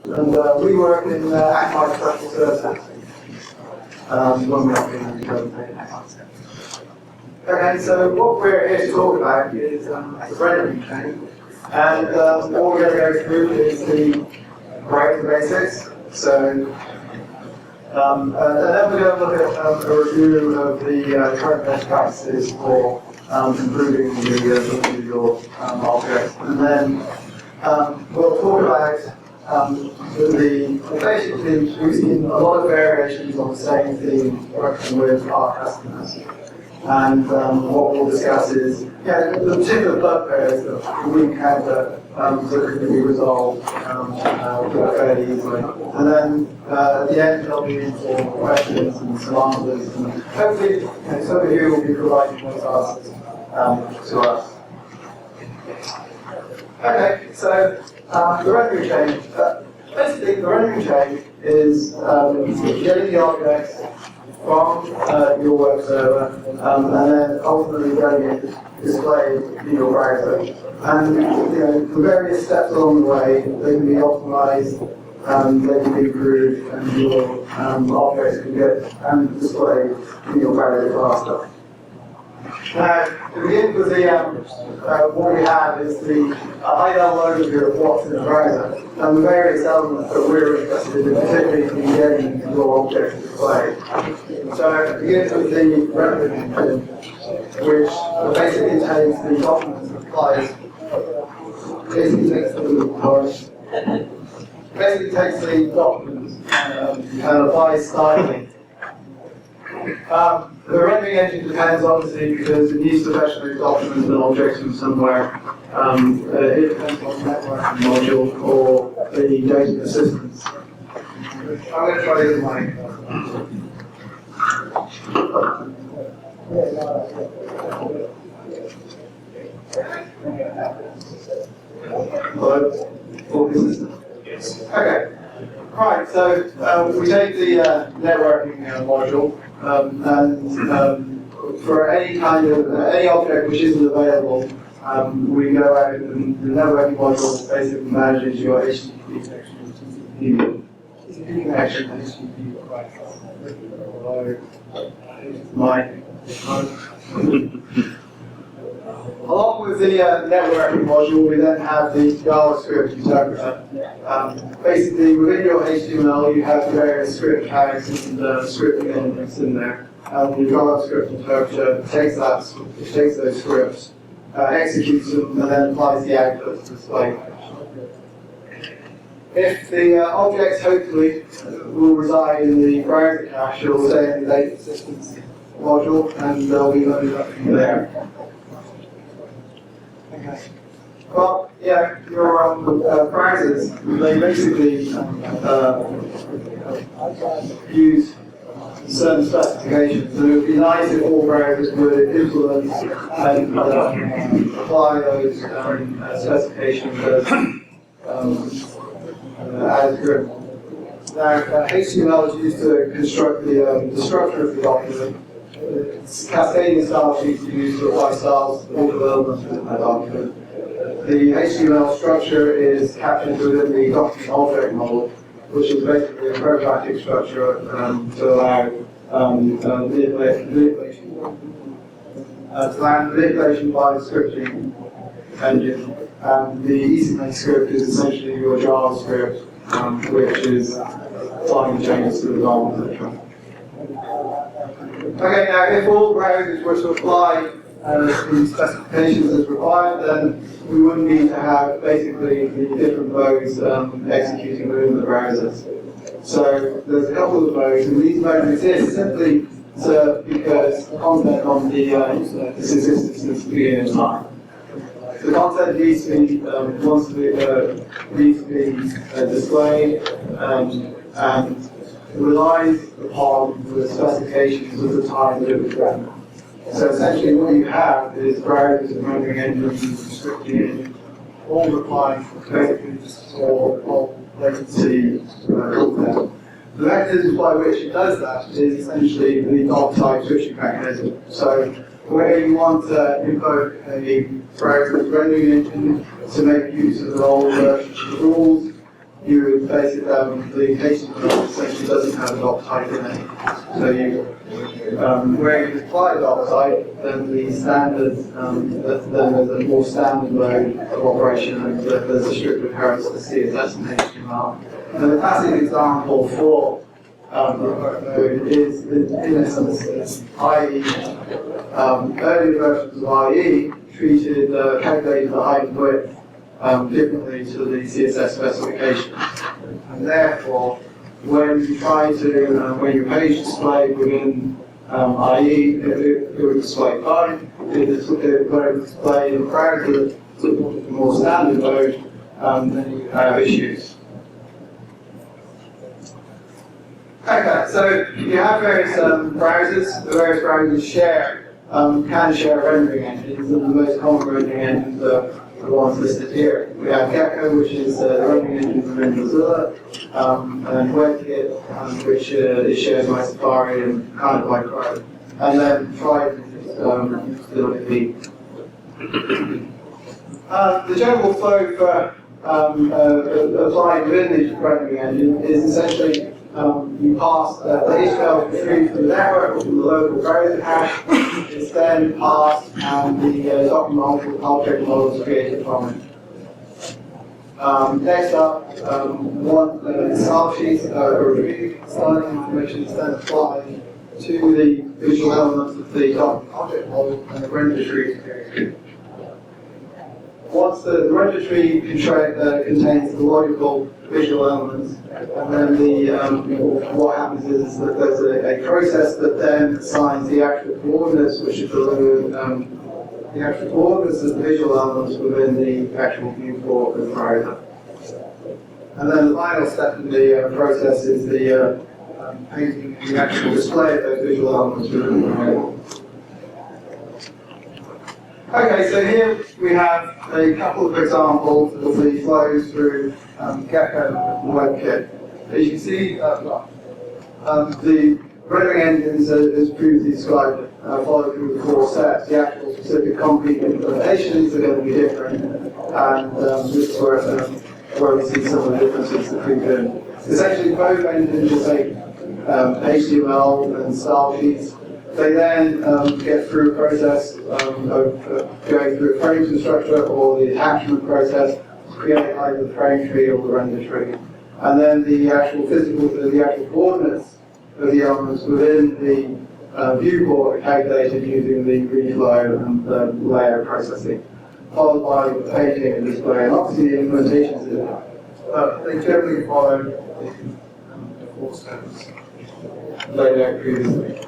And we work in Akamai professional services. When we're in the Okay, so what we're here to talk about is the rendering chain. And what we're going to go through is the browser basics. So, and then we're going to look at a review of the current best practices for improving the look of your objects. And then we'll talk about basically we've seen a lot of variations on the same theme working with our customers. And what we'll discuss is the particular bugbears that we encounter that can be resolved fairly easily. And then at the end there'll be some questions and some answers. And hopefully some of you will be providing those answers to us. Okay, so the rendering chain. Basically, the rendering chain is getting the objects from your web server and then ultimately getting it displayed in your browser. And the various steps along the way, they can be optimized, they can be improved, and your objects can get displayed in your browser faster. Now, to begin with, what we have is the high-level overview of what's in the browser and the various elements that we're interested in, particularly in getting your objects displayed. So, it begins with the rendering engine, which basically takes the documents that applies, basically takes the documents and applies styling. The rendering engine depends obviously because it needs to fetch those documents and objects from somewhere. It depends on the networking module or the data assistance. I'm going to try this mic. Hello? Voice assistant? Yes. Okay. Right, so we take the networking module. And for any kind of any object which isn't available, we go out and the networking module basically manages your HTTP connection, TCP connection, HTTP Along with the networking module, we then have the JavaScript interpreter. Basically, within your HTML, you have various script tags and scripting elements in there. The JavaScript interpreter takes those scripts, executes them, and then applies the output to display. If the objects hopefully will reside in the browser cache, it will stay in the data systems module, and they'll be loaded up from there. Okay. Well, your browsers, they basically use certain specifications. And it would be nice if all browsers would implement and apply those specifications as good. Now, HTML is used to construct the structure of the document. Cascading style sheets are used to apply styles to all the elements within that document. The HTML structure is captured within the document object model, which is basically a programmatic structure to allow manipulation by the scripting engine. And the EasyMake script is essentially your JavaScript, which is applying changes to the DOM, etc. Okay, now if all browsers were to apply the specifications as required, then we wouldn't need to have basically the different modes executing within the browsers. So there's a couple of modes, and these modes exist simply because content on the internet has existed since the beginning of time. The content needs to be displayed and relies upon the specifications of the time that it was written. So essentially what you have is browsers and rendering engines and scripting engines all replying basically just for latency content. The mechanism by which it does that is essentially the dog-type switching mechanism. So where you want to invoke a browser rendering engine to make use of the old version of the rules, you would base it down, the HTML essentially doesn't have a doc type in it. So you, where you apply doc type, then the standard, then there's a more standard mode of operation, and there's a strict adherence to CSS and HTML. And the classic example for mode is, in essence, IE. Earlier versions of IE treated, calculated the height and width differently to the CSS specification. And therefore, when you try to, when your page displayed within IE, it would display fine. If it would display in browser, more standard mode, then you have issues. Okay, so you have various browsers. The various browsers can share rendering engines, and the most common rendering engines are the ones listed here. We have Gecko, which is the rendering engine from Mozilla, and WebKit, which is shared by Safari and kind of by Chrome. And then Trident is still in the general flow for applying within the rendering engine is essentially you pass the HTML retrieved from the network or from the local browser cache. It's then passed, and the document object model is created from it. Next up, style sheets or retrieved styling information is then applied to the visual elements of the document object model, and the render tree is created. Once the render tree contains the logical visual elements, and then what happens is that there's a process that then assigns the actual coordinates, which are delivered, the actual coordinates of the visual elements within the actual viewport of the browser. And then the final step in the process is the painting the actual display of those visual elements within the browser. Okay, so here we have a couple of examples of the flows through Gecko and WebKit. As you can see, the rendering engines, as previously described, follow through the 4 steps. The actual specific concrete implementations are going to be different, and this is where we see some of the differences that creep in. Essentially, both engines will take HTML and style sheets. They then get through a process of going through a frame constructor or the attachment process to create either the frame tree or the render tree. And then the actual coordinates of the elements within the viewport are calculated using the reflow and the layout processing, followed by the painting and display. And obviously the implementations they generally follow the 4 steps laid out previously.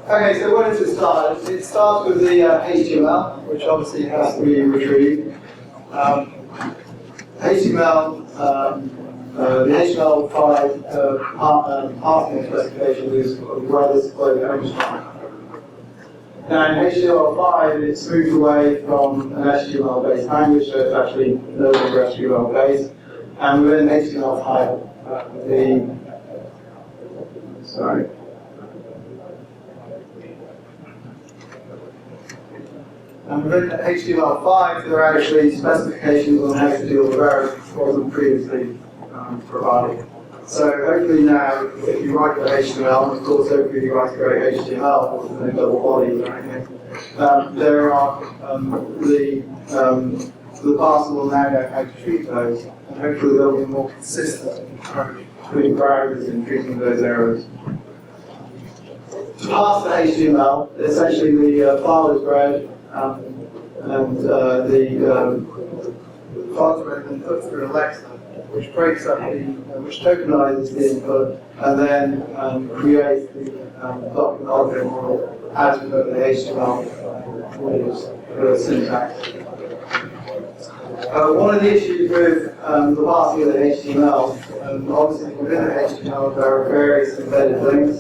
Okay, so where does it start? It starts with the HTML, which obviously has to be retrieved. HTML, the HTML5 parsing specification is where this flow comes from. Now in HTML5, it's moved away from an HTML-based language, so it's actually no longer HTML-based. And within HTML5, And within HTML5, there are actually specifications on how to deal with errors that wasn't previously provided. So hopefully now, if you write for HTML, and of course hopefully you write great HTML with no double bodies or anything, there are the parser will now know how to treat those, and hopefully there'll be a more consistent approach between browsers in treating those errors. To parse the HTML, essentially the file is read, and the files are then put through Alexa, which breaks up which tokenizes the input, and then creates the document object model as per the HTML syntax. One of the issues with the parsing of the HTML, obviously within the HTML there are various embedded links.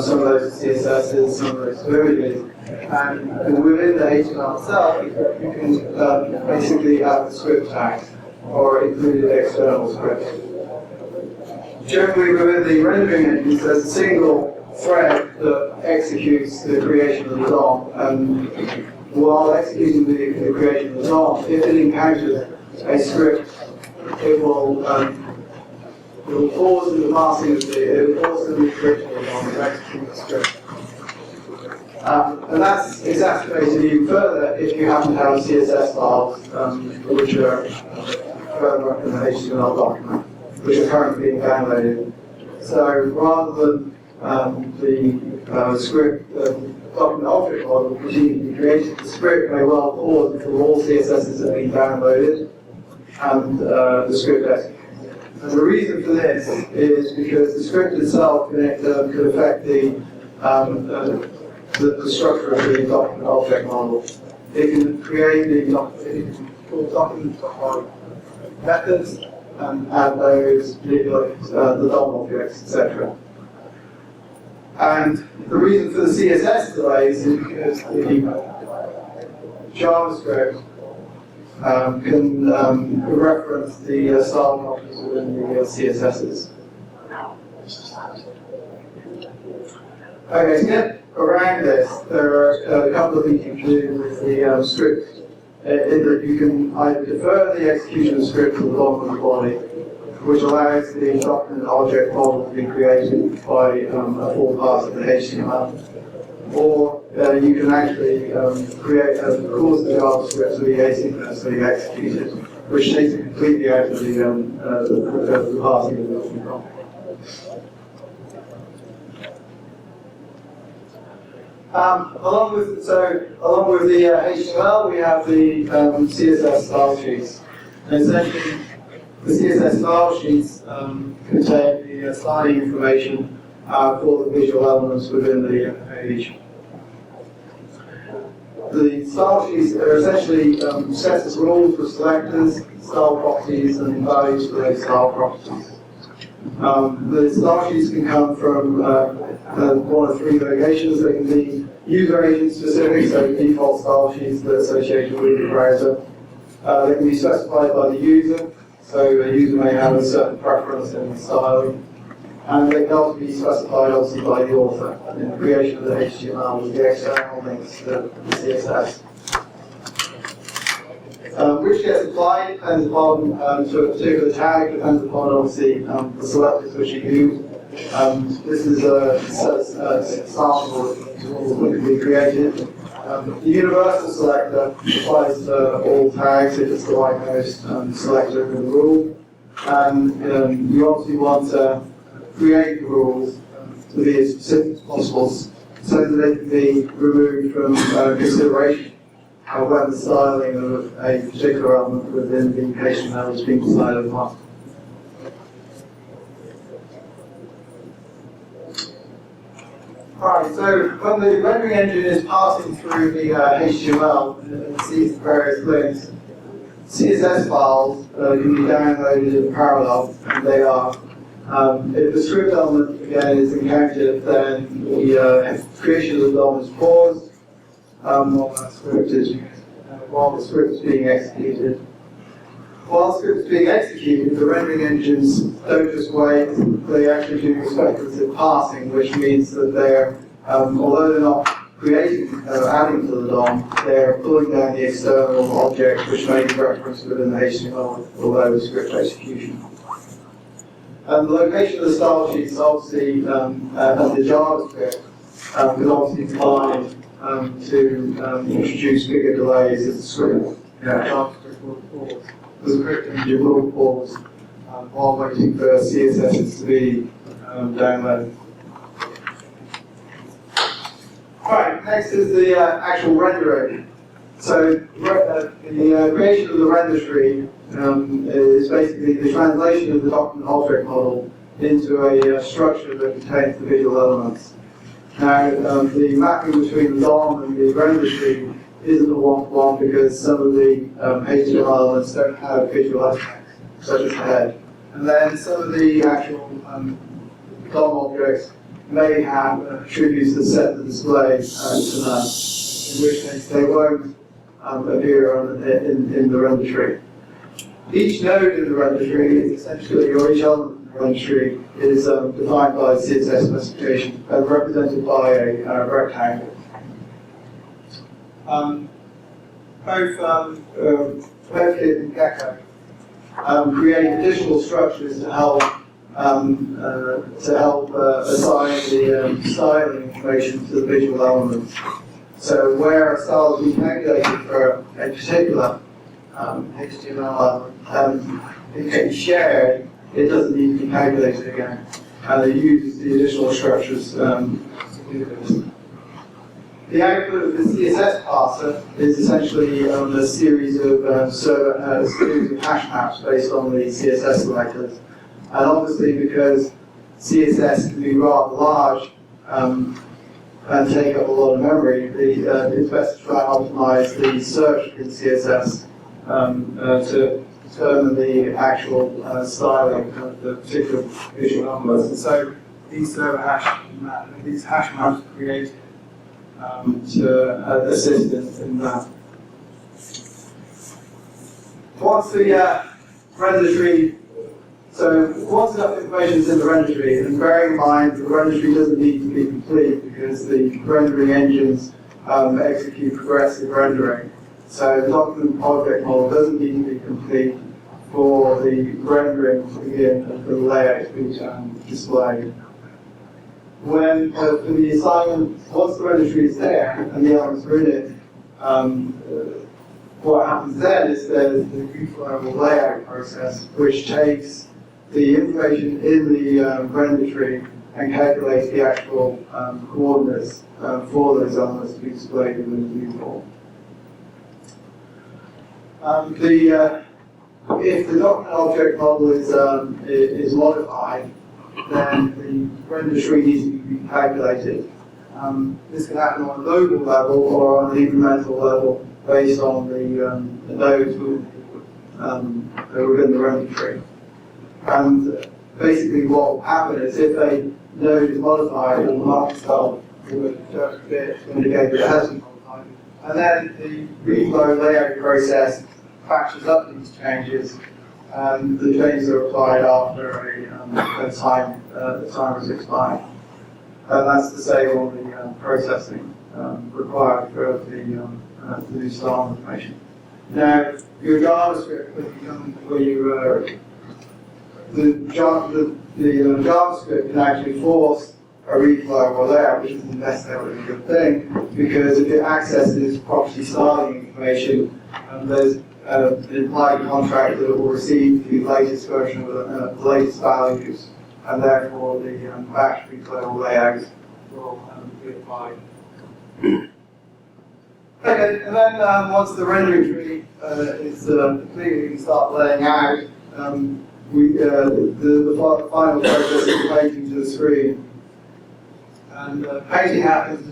Some of those are CSSs, some of those are images. And within the HTML itself, you can basically have the script tags or included external scripts. Generally, within the rendering engines, there's a single thread that executes the creation of the DOM. And while executing the creation of the DOM, if it encounters a script it will pause in the parsing of it will pause in the curriculum on the executing the script. And that's exacerbated even further if you happen to have CSS files which are further up in the HTML document, which are currently being downloaded. So rather than the script document object model which needs to be created, the script may well pause until all CSSs have been downloaded and the script executes. And the reason for this is because the script itself could affect the structure of the document object model. It can create the document methods and add those, the DOM objects, etc. And the reason for the CSS delays is because the JavaScript can reference the style properties within the CSSs. Okay, to get around this, there are a couple of things you can do with the script. In that you can either defer the execution of the script to the bottom of the body, which allows the document object model to be created by a full pass of the HTML. Or you can actually cause the JavaScript to be asynchronously executed, which takes it completely out of the parsing of the document. Along with the HTML, we have the CSS style sheets. And essentially, the CSS style sheets contain the styling information for the visual elements within the page. The style sheets are essentially sets of rules for selectors, style properties, and values for those style properties. The style sheets can come from one of three locations. They can be user agent specific, so default style sheets that are associated with the browser. They can be specified by the user, so a user may have a certain preference in styling. And they can also be specified obviously by the author in the creation of the HTML with the external links to the CSS. Which gets applied depends upon to a particular tag, depends upon obviously the selectors which you use. This is a sample that can be created. The universal selector applies to all tags if it's the rightmost selector in the rule. And you obviously want to create the rules to be as specific as possible so that they can be removed from consideration when the styling of a particular element within the HTML is being decided upon. Alright, so when the rendering engine is passing through the HTML and sees the various links, CSS files can be downloaded in parallel, and they are. If the script element again is encountered, then the creation of the DOM is paused while the script is being executed. While the script is being executed, the rendering engines don't just wait, they actually do speculative parsing, which means that they're, although they're not creating, adding to the DOM, they're pulling down the external object which may be referenced within the HTML, although the script execution. And the location of the style sheets obviously, and the JavaScript, is obviously designed to introduce bigger delays in the script. JavaScript will pause. The script engine will pause while waiting for CSS to be downloaded. Right, next is the actual rendering. So the creation of the render tree is basically the translation of the document object model into a structure that contains the visual elements. Now, the mapping between the DOM and the render tree isn't a one-to-one because some of the HTML elements don't have visual aspects, such as the head. And then some of the actual DOM objects may have attributes that set the display to none, in which case they won't appear in the render tree. Each node in the render tree is essentially, or each element in the render tree is defined by the CSS specification and represented by a rectangle. Both WebKit and Gecko create additional structures to help assign the styling information to the visual elements. So where a style is being calculated for a particular HTML element, it can be shared, it doesn't need to be calculated again. And it uses the additional structures to do this. The output of the CSS parser is essentially a series of hash maps based on the CSS selectors. And obviously, because CSS can be rather large and take up a lot of memory, it's best to try and optimize the search in CSS to determine the actual styling of the particular visual elements. And so these hash maps are created to assist in that. Once the render tree, once enough information is in the render tree, and bearing in mind the render tree doesn't need to be complete because the rendering engines execute progressive rendering. So the document object model doesn't need to be complete for the rendering to begin and for the layout to be displayed. When for the assignment, once the render tree is there and the elements are in it, what happens then is there's the reflowable layout process, which takes the information in the render tree and calculates the actual coordinates for those elements to be displayed in the view form. If the document object model is modified, then the render tree needs to be calculated. This can happen on a local level or on an incremental level based on the nodes within the render tree. And basically what will happen is if a node is modified, the mark itself will interpret it to indicate that it has been modified. And then the reflow layout process patches up these changes, and the changes are applied after a time has expired. And that's the same on the processing required for the new style information. Now, your JavaScript, the JavaScript can actually force a reflow or layout, which isn't necessarily a good thing, because if it accesses property styling information, there's an implied contract that it will receive the latest version of the latest values, and therefore the batch reflow layout will be applied. Okay, and then once the rendering tree is completed, we can start laying out the final process of painting to the screen. And painting happens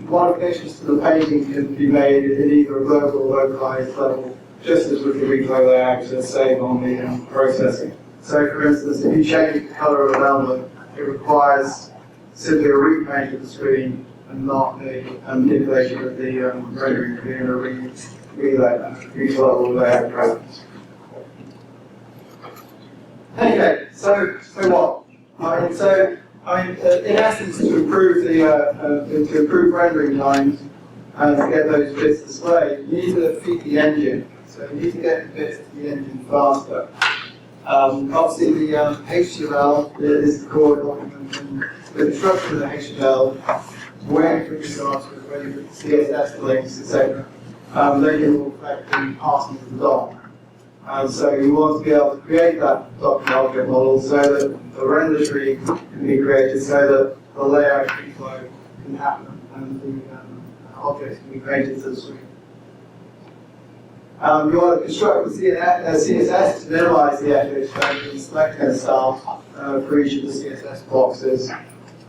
modifications to the painting can be made in either a global or localized level, just as with the reflow layout as save on the processing. So for instance, if you change the color of an element, it requires simply a repaint of the screen and not a manipulation of the rendering tree and a reflow layout process. Okay, so what? In essence, to improve rendering times and to get those bits displayed, you need to feed the engine. So you need to get the bits to the engine faster. Obviously, the HTML is the core document, and the construction of the HTML, where you put your JavaScript, where you put CSS links, etc., they can all affect the passing of the doc. And so you want to be able to create that document object model so that the render tree can be created so that the layout reflow can happen and the objects can be painted to the screen. You want to construct the CSS to minimize the effort and select a style for each of the CSS boxes.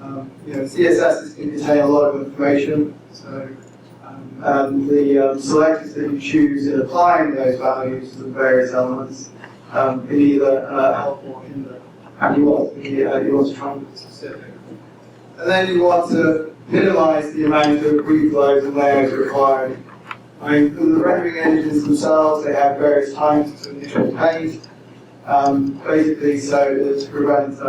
CSS can contain a lot of information, so the selectors that you choose in applying those values to the various elements can either help or hinder. And you want to try and be specific. And then you want to minimize the amount of reflows and layers required. For the rendering engines themselves, they have various times to initial paint, basically so to prevent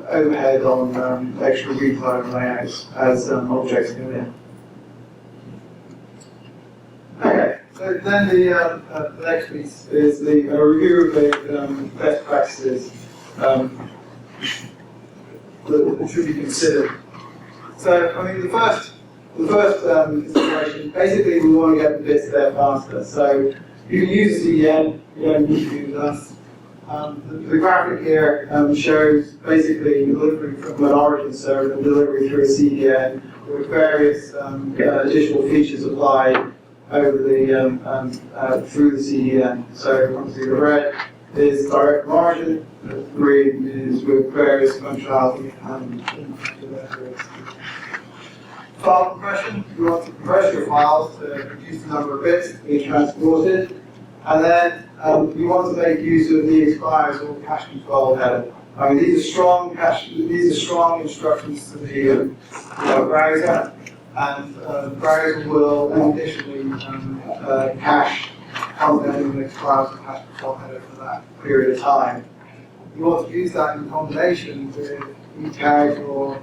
overhead on extra reflow and layouts as objects come in. Okay, So then the next piece is the review of the best practices that should be considered. So, I mean, the first consideration, basically we want to get the bits there faster. So you can use a CDN, you don't need to use us. The graphic here shows basically delivery from an origin server and delivery through a CDN with various additional features applied over the through the CDN. So obviously the red is direct from origin, the green is with various functionality file compression. You want to compress your files to reduce the number of bits to be transported, and then you want to make use of the expires or cache control header. I mean, these are strong instructions to the browser, and the browser will additionally cache content in the expires or cache control header for that period of time. You want to use that in combination with e-tags or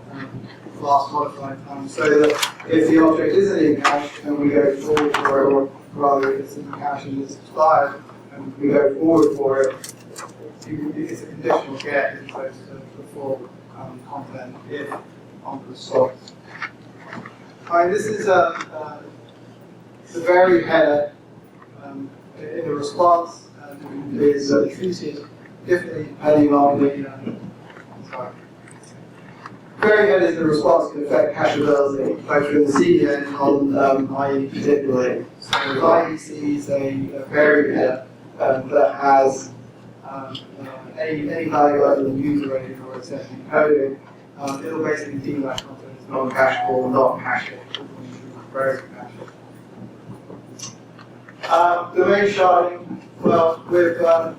last modified time, so that if the object isn't in cache and we go forward for it, or rather if it's in cache and it's expired and we go forward for it, it's a conditional get as opposed to the full content if onto the slots. This is the very header in the response is treated differently depending on the Very headers in the response can affect cacheability, both in the CDN and on IE particularly. So if IE sees a variable header that has any value other than user rating or it's encoding, it'll basically deem that content as non-cacheable or not cacheable. Domain sharding, well, with the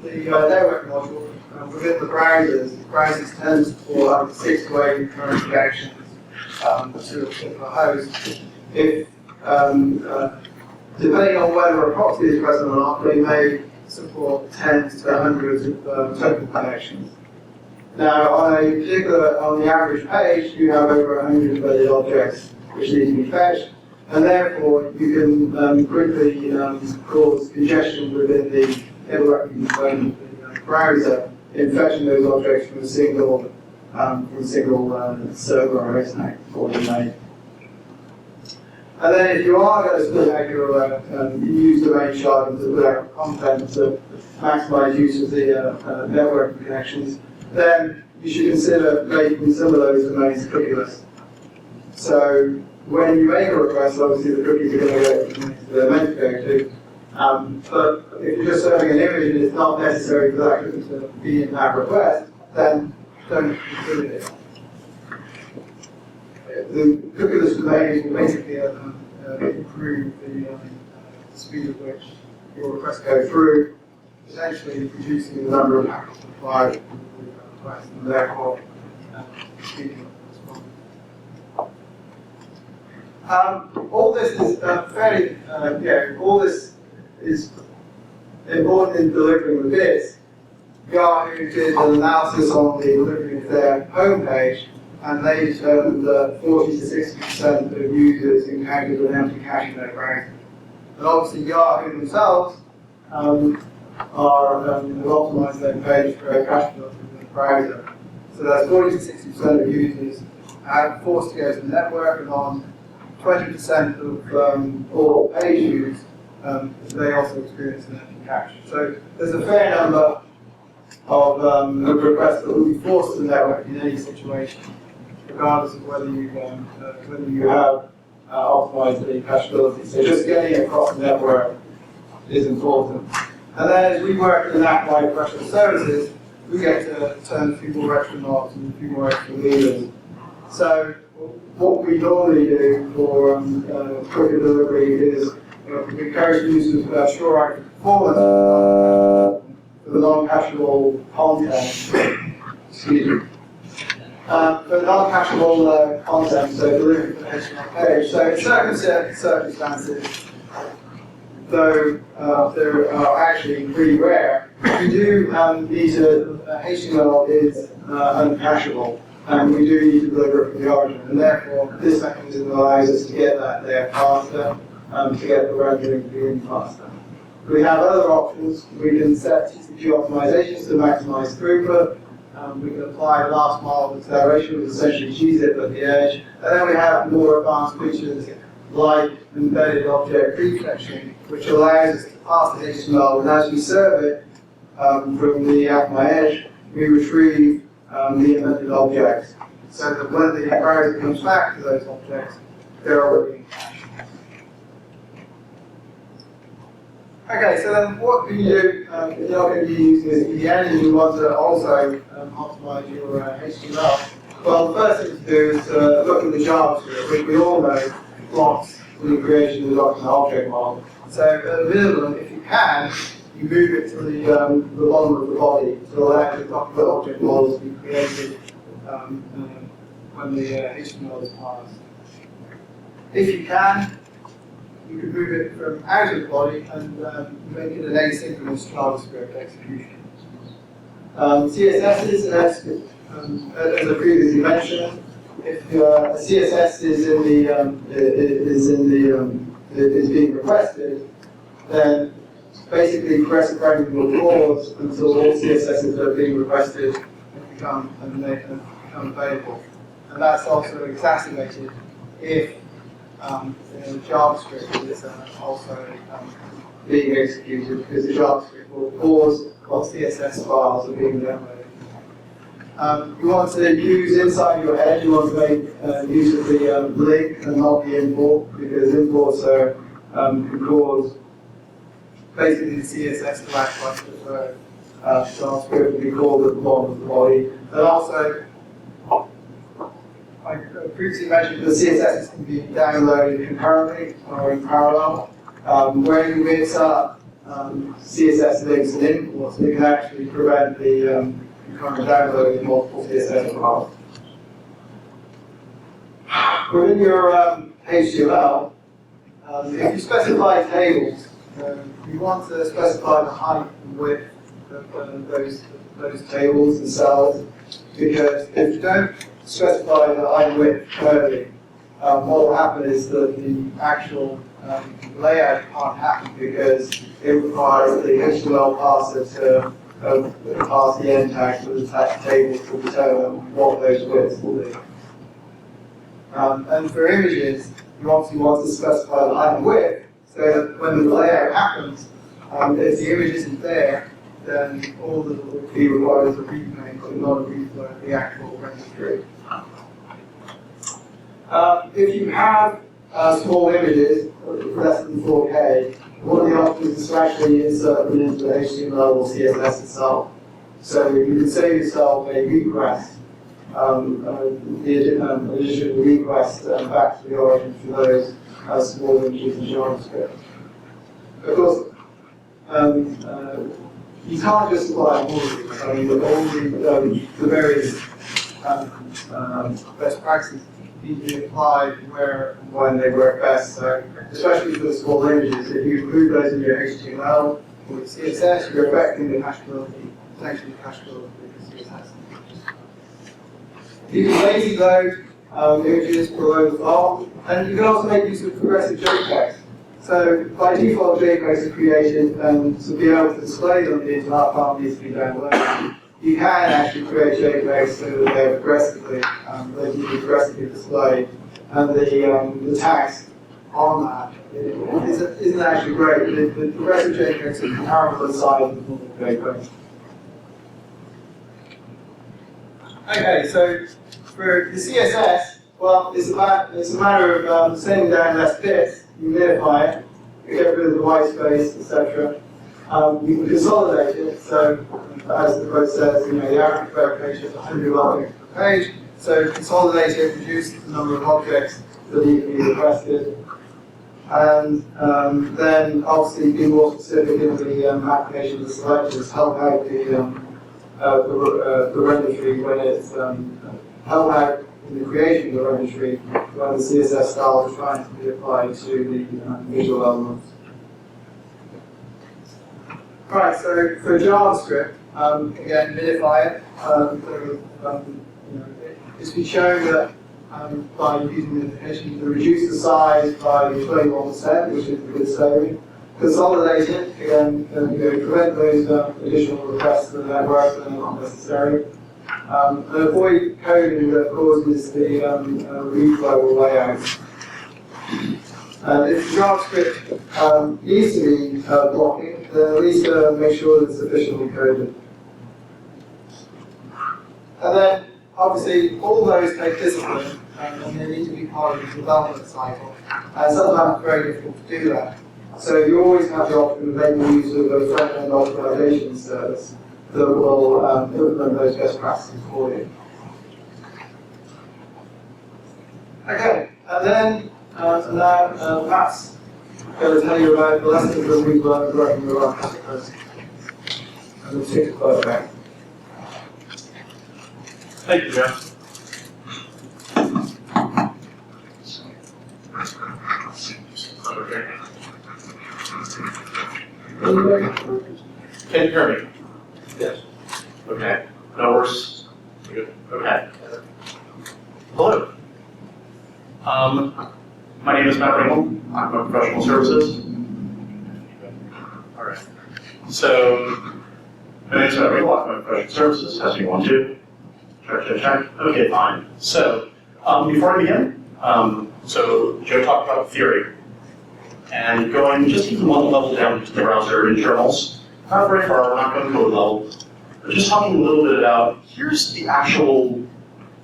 network module, within the browsers tend to support up to 6 to 8 concurrent connections to a particular host. If, depending on whether a proxy is present or not, they may support tens to hundreds of total connections. Now, on the average page, you have over 100 embedded objects which need to be fetched, and therefore you can quickly cause congestion within the networking component of the browser in fetching those objects from a single server or host name or domain. And then if you are going to split out your use domain sharding to split out content to maximize use of the networking connections, then you should consider making some of those domains cookieless. So when you make a request, obviously the cookies are going to go to they're meant to go to. But if you're just serving an image and it's not necessary for that cookie to be in that request, then don't include it. The cookieless domains will basically improve the speed at which your requests go through, essentially reducing the number of packets required for the request, and therefore speeding up the response. All this is fairly, all this is important in delivering the bits. Yahoo did an analysis on the delivery of their homepage, and they determined that 40 to 60% of users encountered an empty cache in their browser. And obviously Yahoo themselves have optimized their page for a cache filter in the browser. So that's 40 to 60% of users are forced to go to the network, and on 20% of all page views, they also experience an empty cache. So there's a fair number of requests that will be forced to the network in any situation, regardless of whether you have optimized the cacheability. So just getting across the network is important. And then as we work in Akamai professional services, we get to turn a few more extra knobs and a few more extra levers. So what we normally do for quicker delivery is we encourage use of short active performance for the non-cacheable content. Excuse me. For the non-cacheable content, so delivery from the HTML page. So in certain circumstances, though they are actually pretty rare, we do need to, HTML is uncacheable, and we do need to deliver it from the origin, and therefore this mechanism allows us to get that there faster. to get the rendering to be in faster. We have other options. We can set TCP optimizations to maximize throughput. We can apply last mile acceleration, which essentially gzip at the edge. And then we have more advanced features like embedded object prefetching, which allows us to pass the HTML, and as we serve it from the Akamai edge, we retrieve the embedded objects, so that when the browser comes back to those objects, they're already in cache. Okay, so then what can you do if you're not going to be using this EDN and you want to also optimize your HTML? Well, the first thing to do is to look at the JavaScript, which we all know blocks the creation of the document object model. So at a minimum, if you can, you move it to the bottom of the body to allow the document object model to be created when the HTML is parsed. If you can, you can move it from out of the body and make it an asynchronous JavaScript execution. CSS is as I previously mentioned, if a CSS is being requested, then basically progressive rendering will pause until all CSSs that are being requested become available. And that's also exacerbated if JavaScript is also being executed, because the JavaScript will pause while CSS files are being downloaded. You want to use inside your edge, you want to make use of the link and not the import, because imports can cause basically the CSS to act like the JavaScript will be called at the bottom of the body. And also, I previously mentioned that CSS can be downloaded concurrently or in parallel. When you mix up CSS links and imports, it can actually prevent the concurrent download of multiple CSS files. Within your HTML, if you specify tables, you want to specify the height and width of those tables and cells, because if you don't specify the height and width clearly, what will happen is that the actual layout can't happen, because it requires the HTML parser to pass the end tag to the table to determine what those widths will be. And for images, you obviously want to specify the height and width, so that when the layout happens, if the image isn't there, then all that will be required is a remake, but not a reflow of the actual render tree. If you have small images, less than 4K, one of the options is to actually insert them into the HTML or CSS itself. So you can save yourself a request, the additional request back to the origin for those small images in JavaScript. Of course, you can't just apply all of these. I mean, all the various best practices need to be applied where and when they work best. So, especially for the small images, if you include those in your HTML or CSS, you're affecting the cacheability, potentially the cacheability of the CSS. You can lazy load images below the file, and you can also make use of progressive JPEGs. So by default, JPEGs are created, and to be able to display them, the entire file needs to be downloaded. You can actually create JPEGs so that they're progressively, they can be progressively displayed, and the tags on that isn't actually great. The progressive JPEGs are comparable in size with normal JPEGs. Okay, so for the CSS, well, it's a matter of sending down less bits. You minify it, you get rid of the white space, etc. You can consolidate it, so as the quote says, the average per page is 100 objects per page. So consolidate it, reduce the number of objects that need to be requested, and then obviously be more specific in the application of the selectors, help out the render tree when it's help out in the creation of the render tree when the CSS style is trying to be applied to the visual elements. Right, so for JavaScript, again, minify it. It's been shown that by using the definition. You can reduce the size by 21%, which is a good saving. Consolidate it, again, prevent those additional requests to the network that are not necessary. And avoid coding that causes the reflow or layout. If JavaScript needs to be blocking, then at least make sure that it's sufficiently coded. And then, obviously, all those take discipline, and they need to be part of the development cycle. And sometimes it's very difficult to do that. So you always have the option of making use of a front-end optimization service that will implement those best practices for you. Okay, and then now Matt's going to tell you about the lessons that we've learned working with our customers and the particular effect. Thank you, Jeff. Can you hear me? Yes. Okay. No worse. Good. Okay. Hello. My name is Matt Ringel. I'm from Professional Services. All right. So, my name is Matt Ringel. I'm from Professional Services. Testing 1, 2. Check. Okay, fine. So, before I begin, so Joe talked about theory. And going just even one level down to the browser internals, not very far, we're not going code level, but just talking a little bit about, here's the actual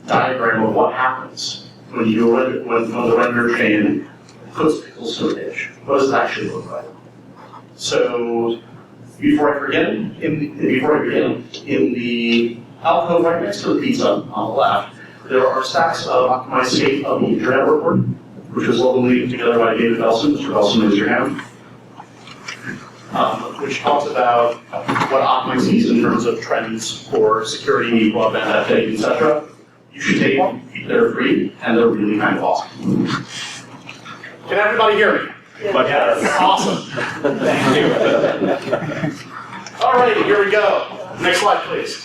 diagram of what happens when the render chain puts pixels to a page. What does it actually look like? So before I begin, in the alcove right next to the pizza on the left, there are stacks of Akamai State of the Internet report, which was lovingly put together by David Belson. Mr. Belson, raise your hand. Which talks about what Akamai sees in terms of trends for security, broadband update, etc. You should take one. They're free, and they're really kind of awesome. Can everybody hear me? Yes. Awesome. Thank you. All right, here we go. Next slide, please.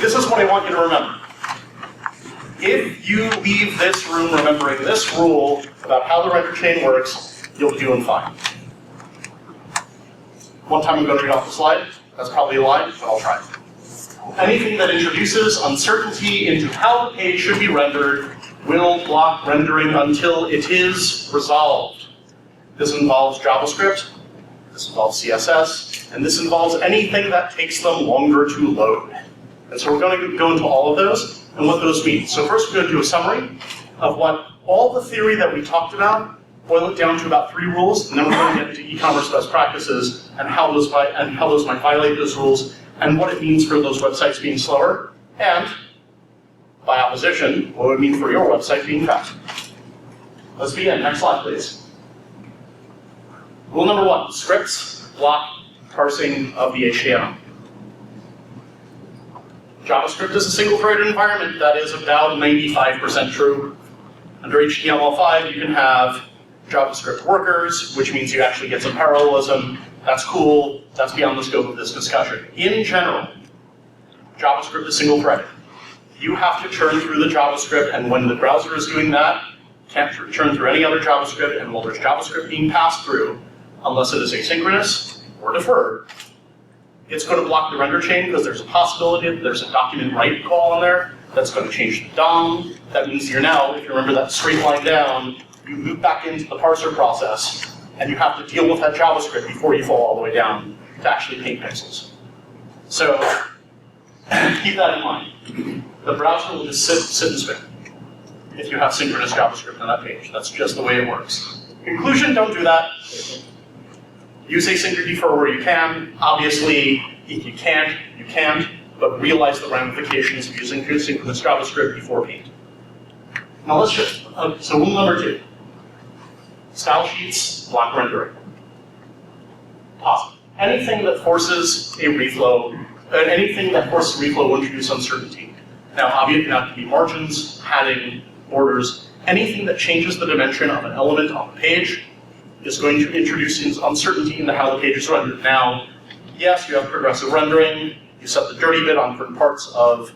This is what I want you to remember. If you leave this room remembering this rule about how the render chain works, you'll be doing fine. One time I'm going to read off the slide. That's probably a lie, but I'll try. Anything that introduces uncertainty into how the page should be rendered will block rendering until it is resolved. This involves JavaScript, this involves CSS, and this involves anything that takes them longer to load. And so we're going to go into all of those and what those mean. So first we're going to do a summary of what all the theory that we talked about, boil it down to about 3 rules, and then we're going to get into e-commerce best practices and how those might violate those rules and what it means for those websites being slower, and by opposition, what it would mean for your website being faster. Let's begin. Next slide, please. Rule number 1, scripts block parsing of the HTML. JavaScript is a single-threaded environment. That is about 95% true. Under HTML5, you can have JavaScript workers, which means you actually get some parallelism. That's cool. That's beyond the scope of this discussion. In general, JavaScript is single-threaded. You have to churn through the JavaScript, and when the browser is doing that, you can't churn through any other JavaScript, and while there's JavaScript being passed through, unless it is asynchronous or deferred, it's going to block the render chain because there's a possibility that there's a document write call on there that's going to change the DOM. That means you're now, if you remember that straight line down, you move back into the parser process, and you have to deal with that JavaScript before you fall all the way down to actually paint pixels. So keep that in mind. The browser will just sit and spin if you have synchronous JavaScript on that page. That's just the way it works. Conclusion, don't do that. Use async defer where you can. Obviously, if you can't, you can't, but realize the ramifications of using synchronous JavaScript before paint. Now let's shift. So rule number 2. Style sheets block rendering. Awesome. Anything that forces a reflow, will introduce uncertainty. Now, obviously, that can be margins, padding, borders, anything that changes the dimension of an element on the page is going to introduce uncertainty into how the page is rendered. Now, yes, you have progressive rendering. You set the dirty bit on different parts of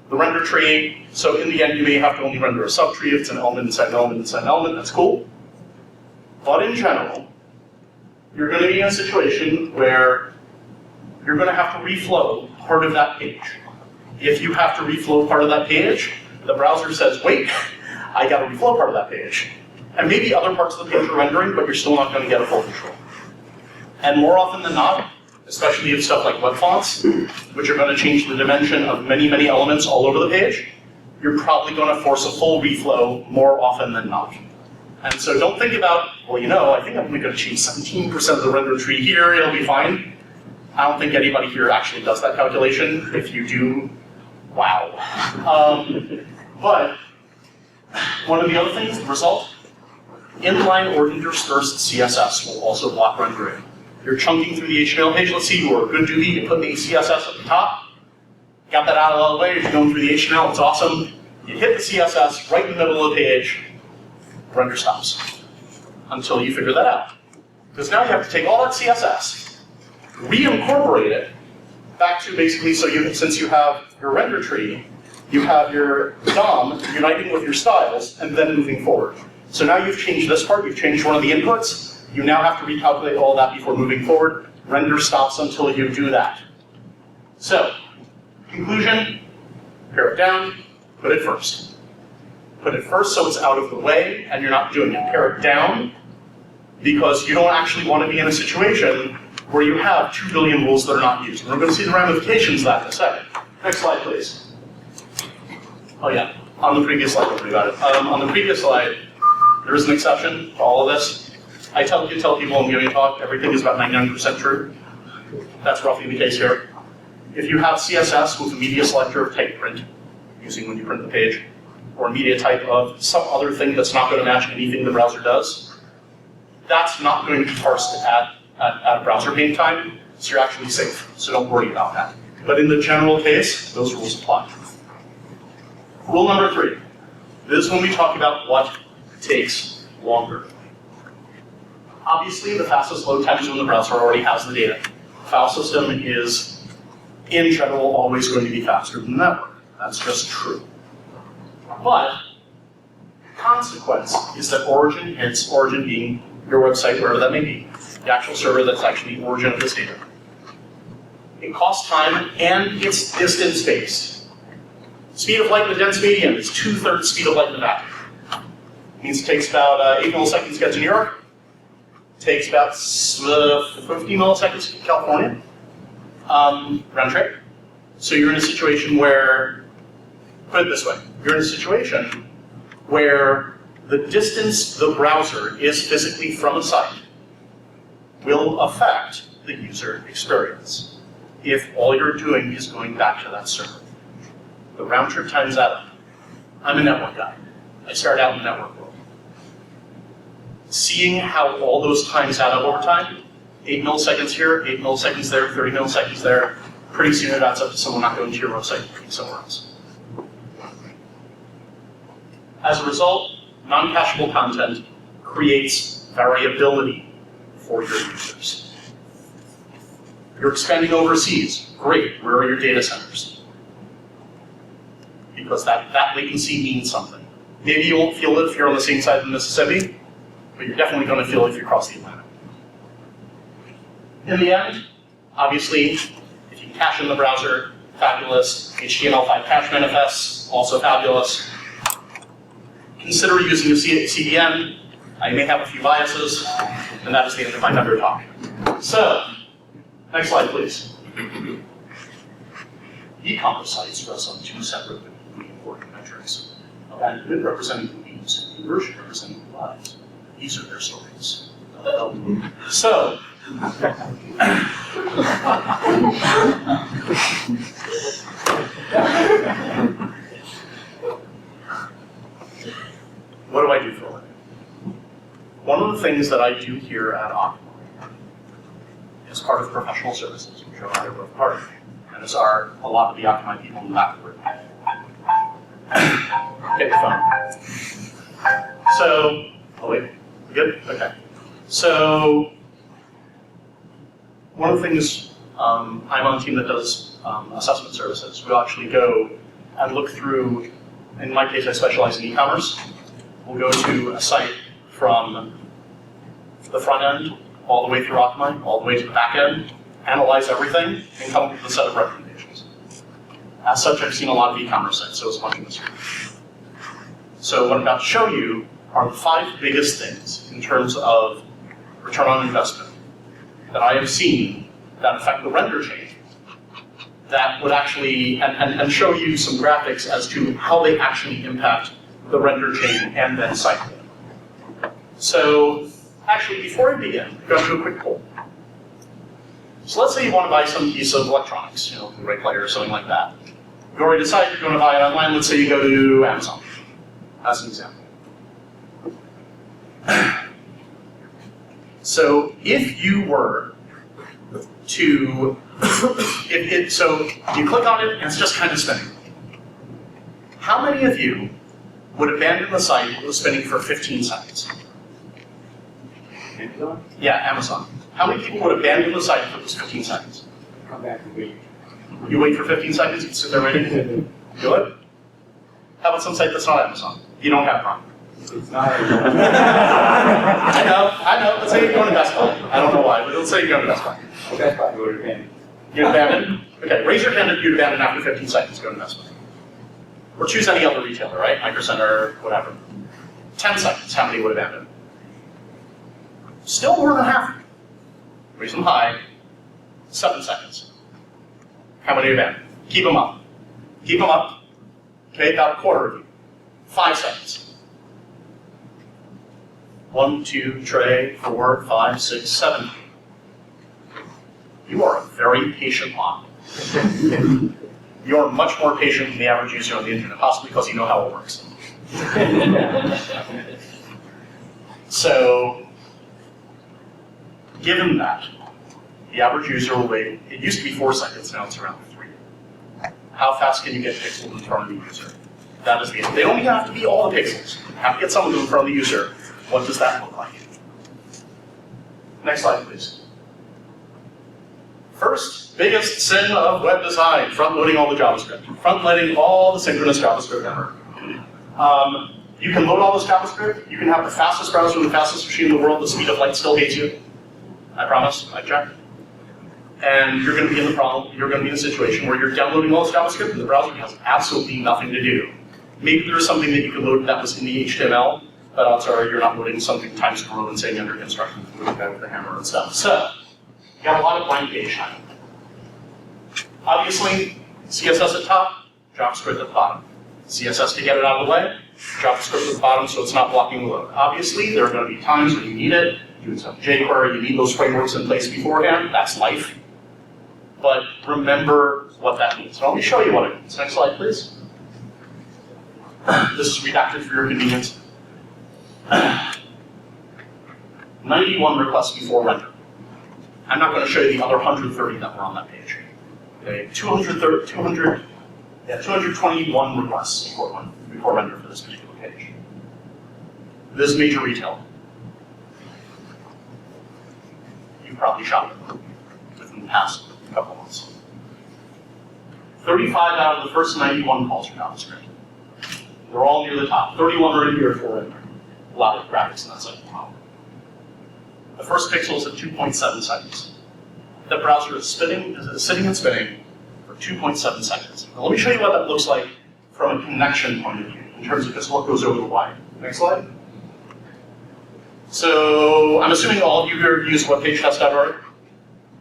The render tree, so in the end you may have to only render a subtree if it's an element inside an element inside an element, that's cool. But in general, you're going to be in a situation where you're going to have to reflow part of that page. If you have to reflow part of that page, the browser says, wait, I got to reflow part of that page. And maybe other parts of the page are rendering, but you're still not going to get a full control. And more often than not, especially if stuff like web fonts, which are going to change the dimension of many, many elements all over the page, you're probably going to force a full reflow more often than not. And so don't think about, well, you know, I think I'm only going to change 17% of the render tree here, it'll be fine. I don't think anybody here actually does that calculation. If you do, wow. But one of the other things, the result, inline or interspersed CSS will also block rendering. You're chunking through the HTML page. Let's see, you're a good doobie, you put the CSS at the top, got that out of the way, you're going through the HTML, it's awesome. You hit the CSS right in the middle of the page, render stops until you figure that out. Because now you have to take all that CSS, reincorporate it back to basically, so since you have your render tree, you have your DOM uniting with your styles and then moving forward. So now you've changed this part, you've changed one of the inputs, you now have to recalculate all that before moving forward. Render stops until you do that. So, conclusion, pare it down, put it first. Put it first so it's out of the way and you're not doing it. Pare it down because you don't actually want to be in a situation where you have 2 billion rules that are not used. And we're going to see the ramifications of that in a second. Next slide, please. Oh yeah, on the previous slide, don't worry about it. On the previous slide, there is an exception to all of this. I tell people I'm giving a talk, everything is about 99% true. That's roughly the case here. If you have CSS with a media selector of type print, using when you print the page, or a media type of some other thing that's not going to match anything the browser does, that's not going to be parsed at browser paint time, so you're actually safe. So don't worry about that. But in the general case, those rules apply. Rule number 3. This is when we talk about what takes longer. Obviously, the fastest load time is when the browser already has the data. The file system is, in general, always going to be faster than the network. That's just true. But the consequence is that origin hits, origin being your website, wherever that may be, the actual server that's actually the origin of this data. It costs time and it's distance-based. Speed of light in the dense medium is 2/3 speed of light in the vacuum. It means it takes about 8 milliseconds to get to New York. It takes about 50 milliseconds to get to California, round trip. So you're in a situation where, put it this way, you're in a situation where the distance the browser is physically from a site will affect the user experience if all you're doing is going back to that server. The round trip times add up. I'm a network guy. I started out in the network world. Seeing how all those times add up over time, 8 milliseconds here, 8 milliseconds there, 30 milliseconds there, pretty soon it adds up to someone not going to your website and somewhere else. As a result, non-cacheable content creates variability for your users. You're expanding overseas. Great. Where are your data centers? Because that latency means something. Maybe you won't feel it if you're on the same side of the Mississippi, but you're definitely going to feel it if you cross the Atlantic. In the end, obviously, if you can cache in the browser, fabulous. HTML5 cache manifests, also fabulous. Consider using a CDN. I may have a few biases, and that is the end of my vendor talk. So, next slide, please. E-commerce sites rest on 2 separate but important metrics. Abandonment representing cookies, conversion representing lives. These are their stories. So, what do I do for a living? One of the things that I do here at Akamai is part of professional services, which are both part of, and as are a lot of the Akamai people in the back of the room. Get the phone. So, oh wait, good? Okay. So, one of the things, I'm on a team that does assessment services. We'll actually go and look through, in my case I specialize in e-commerce, we'll go to a site from the front end all the way through Akamai, all the way to the back end, analyze everything, and come up with a set of recommendations. As such, I've seen a lot of e-commerce sites, so it's much easier. So what I'm about to show you are the 5 biggest things in terms of return on investment that I have seen that affect the render chain that would actually, and show you some graphics as to how they actually impact the render chain and then cycle it. So actually, before I begin, I'm going to do a quick poll. So let's say you want to buy some piece of electronics, a Blu-ray player or something like that. You already decided you're going to buy it online. Let's say you go to Amazon, as an example. So if you were to, so you click on it and it's just kind of spinning. How many of you would abandon the site if it was spinning for 15 seconds? Amazon? Yeah, Amazon. How many people would abandon the site if it was 15 seconds? Come back and wait. You wait for 15 seconds, you sit there waiting? Good. How about some site that's not Amazon? You don't have Prime. It's not I know. Let's say you're going to Best Buy. I don't know why, but let's say you're going to Best Buy. Best Buy would have been. You'd abandon? Okay, raise your hand if you'd abandon after 15 seconds, go to Best Buy. Or choose any other retailer, right? Micro Center, whatever. 10 seconds, how many would abandon? Still more than half. Raise them high. 7 seconds. How many abandon? Keep them up. Keep them up. Okay, about a quarter of you. 5 seconds. 1, 2, 3, 4, 5, 6, 7. You are a very patient lot. You are much more patient than the average user on the internet, possibly because you know how it works. So, given that, the average user will wait, it used to be 4 seconds, now it's around 3. How fast can you get pixels in front of the user? That is the end. They don't even have to be all the pixels. You have to get some of them in front of the user. What does that look like? Next slide, please. First, biggest sin of web design, front-loading all the JavaScript. Front-loading all the synchronous JavaScript ever. You can load all this JavaScript, you can have the fastest browser and the fastest machine in the world, the speed of light still hates you. I promise, I checked. And you're going to be in the problem, you're going to be in a situation where you're downloading all this JavaScript and the browser has absolutely nothing to do. Maybe there's something that you could load that was in the HTML, but odds are you're not loading something Times New Roman saying under construction with the guy with the hammer and stuff. So, you got a lot of blank page time. Obviously, CSS at top, JavaScript at the bottom. CSS to get it out of the way, JavaScript at the bottom so it's not blocking the load. Obviously, there are going to be times when you need it. You use jQuery, you need those frameworks in place beforehand. That's life. But remember what that means. So let me show you what it means. Next slide, please. This is redacted for your convenience. 91 requests before render. I'm not going to show you the other 130 that were on that page. Okay, 221 requests before render for this particular page. This major retail. You probably shopped within the past couple months. 35 out of the first 91 calls are JavaScript. They're all near the top. 31 are in here for render. A lot of graphics in that site. The first pixel is at 2.7 seconds. The browser is sitting and spinning for 2.7 seconds. Now let me show you what that looks like from a connection point of view, in terms of just what goes over the wire. Next slide. So I'm assuming all of you here use webpagetest.org,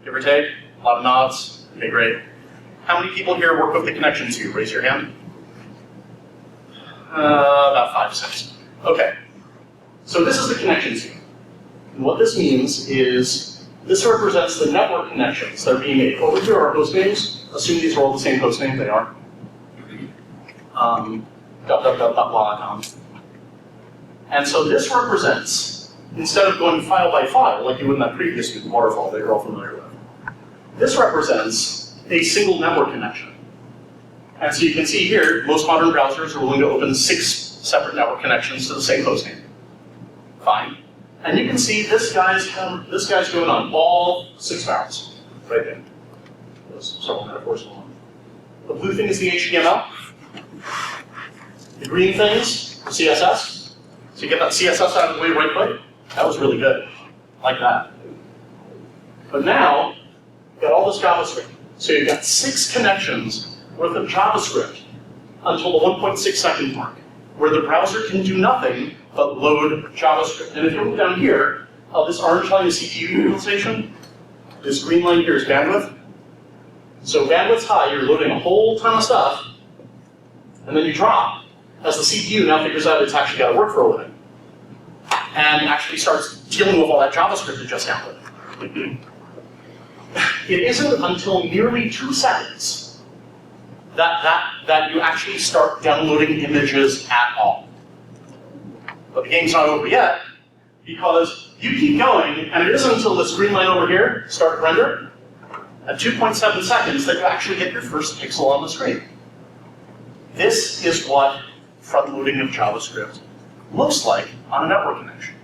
give or take. A lot of nods. Okay, great. How many people here work with the connection queue? Raise your hand. About 5 or 6. Okay. So this is the connection queue. And what this means is this represents the network connections that are being made. Over here are host names. Assume these are all the same host name. They are. www.blah.com. And so this represents, instead of going file by file like you would in that previous waterfall that you're all familiar with, this represents a single network connection. And so you can see here, most modern browsers are willing to open 6 separate network connections to the same host name. Fine. And you can see this guy's going on all 6 barrels, right there. Those several metaphors along. The blue thing is the HTML. The green things, the CSS. So you get that CSS out of the way right quick. That was really good. Like that. But now, you've got all this JavaScript. So you've got 6 connections worth of JavaScript until the 1.6 second mark, where the browser can do nothing but load JavaScript. And if you look down here, this orange line is CPU utilization. This green line here is bandwidth. So bandwidth's high, you're loading a whole ton of stuff, and then you drop as the CPU now figures out it's actually got to work for a living, and actually starts dealing with all that JavaScript it just downloaded. It isn't until nearly 2 seconds that you actually start downloading images at all. But the game's not over yet, because you keep going, and it isn't until this green line over here starts render, at 2.7 seconds, that you actually get your first pixel on the screen. This is what front-loading of JavaScript looks like on a network connection.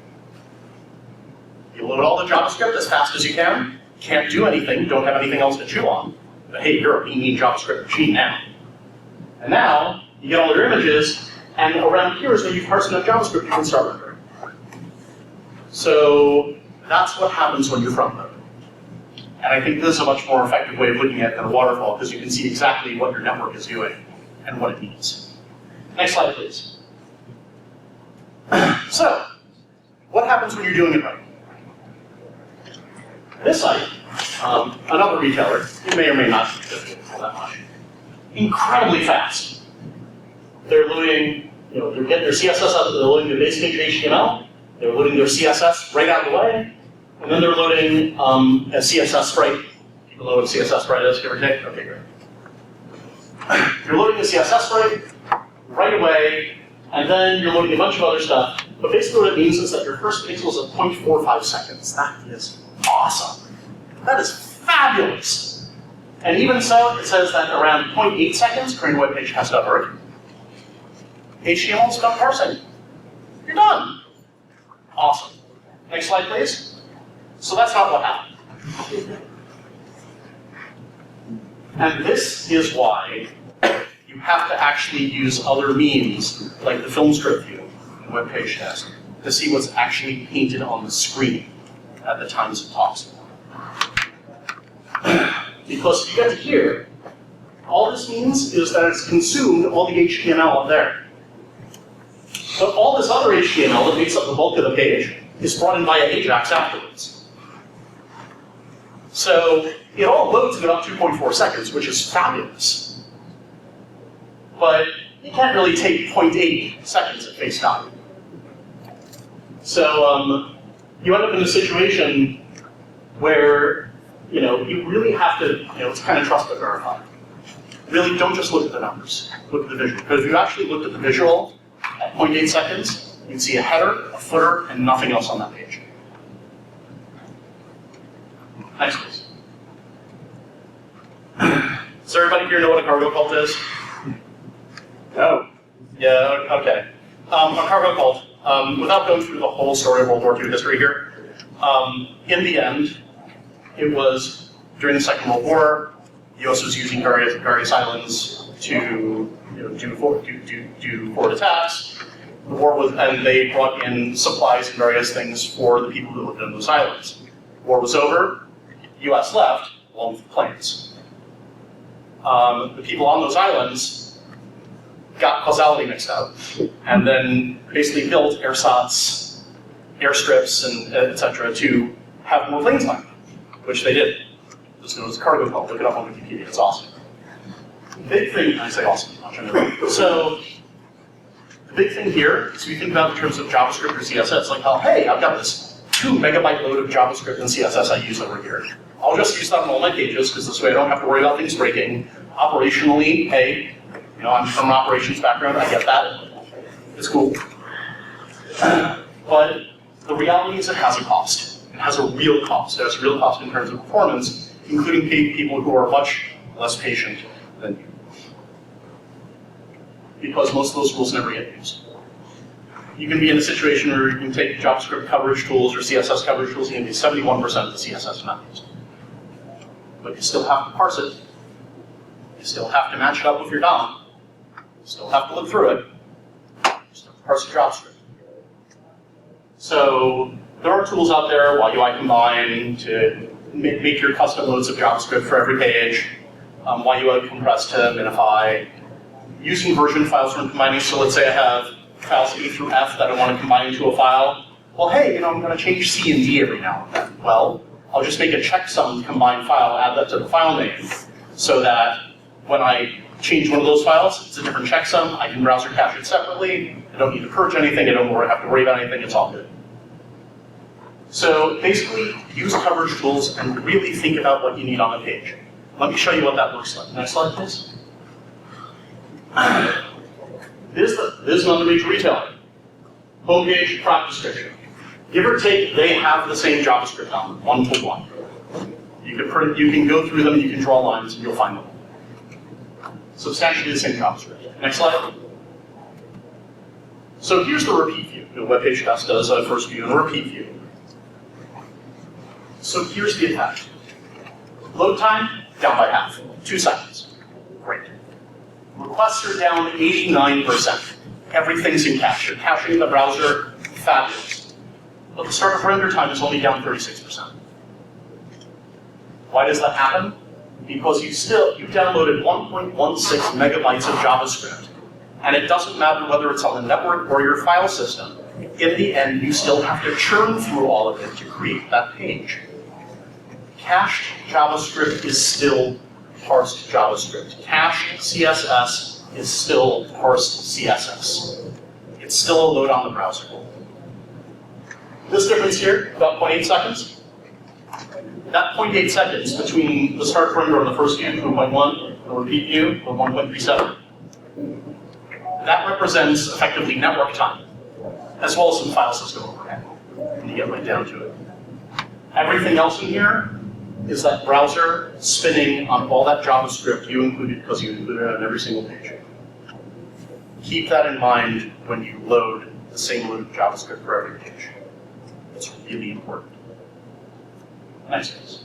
You load all the JavaScript as fast as you can, can't do anything, don't have anything else to chew on, but hey, you're a mean JavaScript machine now. And now, you get all your images, and around here is when you've parsed enough JavaScript, you can start rendering. So that's what happens when you front-load. And I think this is a much more effective way of looking at it than a waterfall, because you can see exactly what your network is doing and what it needs. Next slide, please. So, what happens when you're doing it right? This site, another retailer, you may or may not be that much, incredibly fast. They're loading, they're getting their CSS out, they're loading their basic HTML, they're loading their CSS right out of the way, and then they're loading a CSS sprite. People know what a CSS sprite is, give or take? Okay, great. You're loading the CSS sprite right away, and then you're loading a bunch of other stuff. But basically what it means is that your first pixel is at 0.45 seconds. That is awesome. That is fabulous. And even so, it says that around 0.8 seconds, create a web page has done work. HTML's done parsing. You're done. Awesome. Next slide, please. So that's not what happened. And this is why you have to actually use other means, like the film strip view and web page test, to see what's actually painted on the screen at the times it talks. Because if you get to here, all this means is that it's consumed all the HTML up there. But all this other HTML that makes up the bulk of the page is brought in via AJAX afterwards. So it all loads in about 2.4 seconds, which is fabulous. But you can't really take 0.8 seconds at face value. So you end up in a situation where you really have to, it's kind of trust but verify. Really, don't just look at the numbers. Look at the visual. Because if you actually looked at the visual at 0.8 seconds, you'd see a header, a footer, and nothing else on that page. Next, please. Does everybody here know what a cargo cult is? No. Yeah, okay. A cargo cult, without going through the whole story of World War II history here, in the end, it was during the Second World War, the US was using various islands to do forward attacks. The war was, and they brought in supplies and various things for the people who lived on those islands. War was over, the US left, along with the planes. The people on those islands got causality mixed up, and then basically built airsats, airstrips, and etc. to have more planes land, which they did. This is known as cargo cult. Look it up on Wikipedia. It's awesome. The big thing, I say awesome. So the big thing here is we think about in terms of JavaScript or CSS, like how, hey, I've got this 2 megabyte load of JavaScript and CSS I use over here. I'll just use that on all my pages, because this way I don't have to worry about things breaking. Operationally, hey, I'm from an operations background, I get that. It's cool. But the reality is it has a cost. It has a real cost. It has a real cost in terms of performance, including people who are much less patient than you. Because most of those rules never get used. You can be in a situation where you can take JavaScript coverage tools or CSS coverage tools, and 71% of the CSS not used. But you still have to parse it. You still have to match it up with your DOM. You still have to look through it. parse JavaScript. So there are tools out there, UI Combine, to make your custom loads of JavaScript for every page, UI Compress to minify, using version files from combining. So let's say I have files A through F that I want to combine into a file. Well, hey, I'm going to change C and D every now and then. Well, I'll just make a checksum combined file, add that to the file name, so that when I change one of those files, it's a different checksum. I can browser cache it separately. I don't need to purge anything. I don't have to worry about anything. It's all good. So basically, use coverage tools and really think about what you need on the page. Let me show you what that looks like. Next slide, please. This is another major retailer. Homepage, product description. Give or take, they have the same JavaScript on them, 1-to-1. You can go through them, you can draw lines, and you'll find them. Substantially the same JavaScript. Next slide. So here's the repeat view. Webpage Test does a first view and a repeat view. So here's the attack. Load time, down by half, 2 seconds. Great. Requests are down 89%. Everything's in cache. You're caching in the browser, fabulous. But the start of render time is only down 36%. Why does that happen? Because you've downloaded 1.16 megabytes of JavaScript. And it doesn't matter whether it's on the network or your file system. In the end, you still have to churn through all of it to create that page. Cached JavaScript is still parsed JavaScript. Cached CSS is still parsed CSS. It's still a load on the browser. This difference here, about 0.8 seconds. That 0.8 seconds between the start render on the first view, 2.1, the repeat view, the 1.37, that represents effectively network time, as well as some file system overhead, when you get right down to it. Everything else in here is that browser spinning on all that JavaScript you included because you included it on every single page. Keep that in mind when you load the same load of JavaScript for every page. It's really important. Next, please.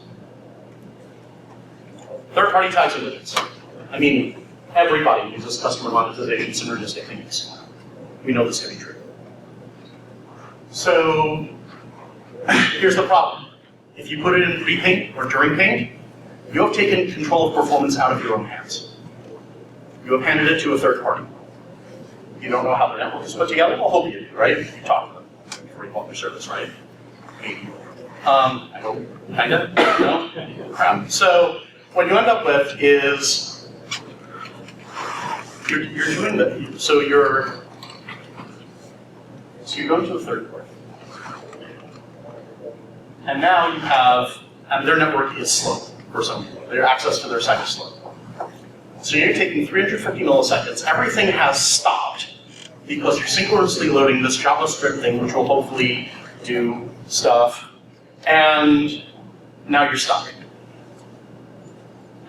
Third-party tags and widgets. I mean, everybody uses customer monetization synergistic things. We know this to be true. So here's the problem. If you put it in pre-paint or during paint, you have taken control of performance out of your own hands. You have handed it to a third party. You don't know how the network is put together? Well, hope you do, right? You talk to them before you call their service, right? Maybe. I hope, kinda, no? Crap. So what you end up with is you're doing the, so you're going to a third party. And now you have, and their network is slow for some people. Their access to their site is slow. So you're taking 350 milliseconds. Everything has stopped because you're synchronously loading this JavaScript thing, which will hopefully do stuff, and now you're stuck.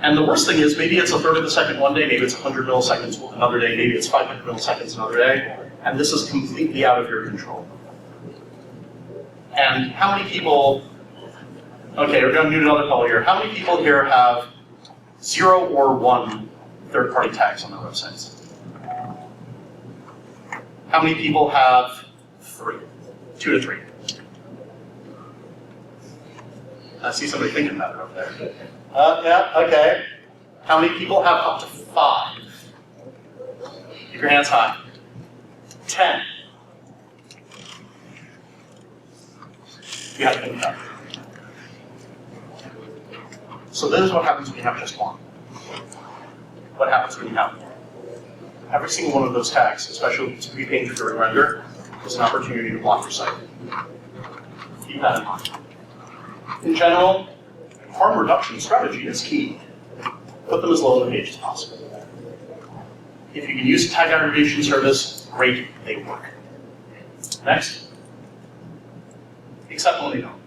And the worst thing is, maybe it's a third of a second one day, maybe it's 100 milliseconds another day, maybe it's 500 milliseconds another day, and this is completely out of your control. And how many people, okay, we're going to do another call here. How many people here have 0 or 1 third-party tags on their websites? How many people have 3? 2 to 3. I see somebody thinking about it over there. Yeah, okay. How many people have up to 5? Keep your hands high. 10. You have to think about it. So this is what happens when you have just 1. What happens when you have more? Every single one of those tags, especially if it's pre-painted during render, is an opportunity to block your site. Keep that in mind. In general, harm reduction strategy is key. Put them as low on the page as possible. If you can use a tag aggregation service, great, they work. Next. Except when they don't.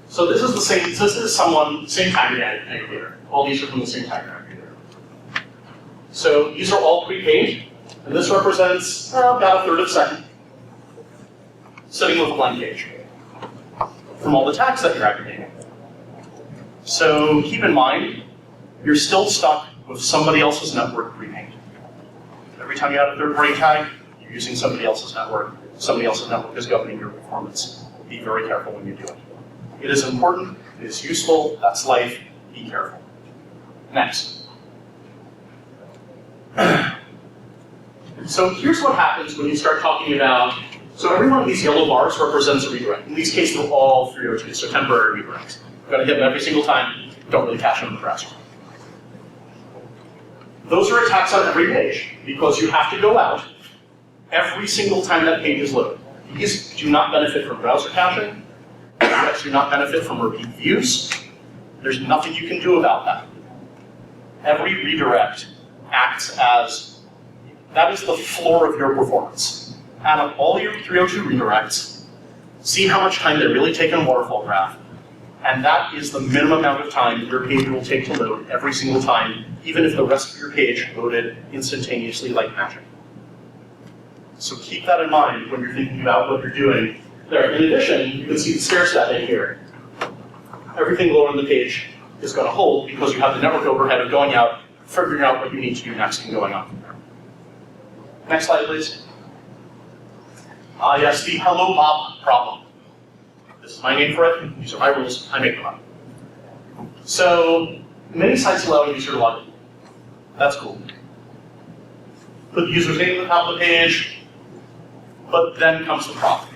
So this is the same, this is same tag aggregator. All these are from the same tag aggregator. So these are all pre-paid, and this represents about a third of a second, sitting with a blank page from all the tags that you're aggregating. So keep in mind, you're still stuck with somebody else's network pre-paid. Every time you add a third-party tag, you're using somebody else's network. Somebody else's network is governing your performance. Be very careful when you do it. It is important, it is useful, that's life, be careful. Next. So here's what happens when you start talking about, so every one of these yellow bars represents a redirect. In these cases, they're all 302s, so temporary redirects. You're going to hit them every single time, don't really cache them in the browser. Those are attacks on every page, because you have to go out every single time that page is loaded. These do not benefit from browser caching. Redirects do not benefit from repeat views. There's nothing you can do about that. Every redirect acts as, that is the floor of your performance. Add up all your 302 redirects, see how much time they really take in a waterfall graph, and that is the minimum amount of time your page will take to load every single time, even if the rest of your page loaded instantaneously like magic. So keep that in mind when you're thinking about what you're doing there. In addition, you can see the stair step in here. Everything lower on the page is going to hold because you have the network overhead of going out, figuring out what you need to do next and going on from there. Next slide, please. Yes, the hello Bob problem. This is my name for it. These are my rules. I make them up. So many sites allow a user to log in. That's cool. Put the user's name at the top of the page, but then comes the problem.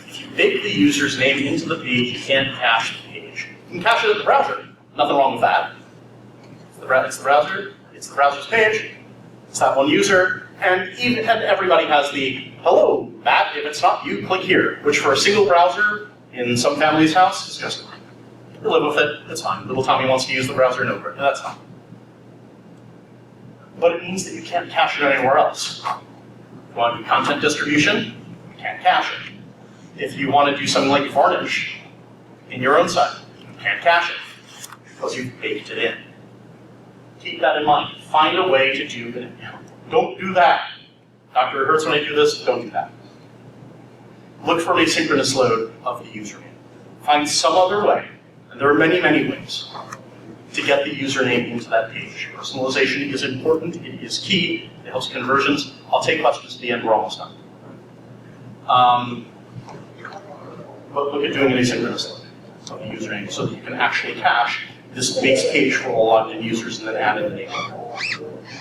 If you bake the user's name into the page, you can't cache the page. You can cache it in the browser. Nothing wrong with that. It's the browser. It's the browser's page. It's that one user. And everybody has the, hello, Matt, if it's not you, click here, which for a single browser in some family's house is just, you live with it, it's fine. Little Tommy wants to use the browser, no problem, that's fine. But it means that you can't cache it anywhere else. If you want to do content distribution, you can't cache it. If you want to do something like Varnish in your own site, you can't cache it because you've baked it in. Keep that in mind. Find a way to do it. Don't do that. Doctor, it hurts when I do this, don't do that. Look for an asynchronous load of the username. Find some other way, and there are many, many ways, to get the username into that page. Personalization is important, it is key, it helps conversions. I'll take questions at the end, we're almost done. But look at doing an asynchronous load of the username so that you can actually cache this base page for all logged in users and then add in the name.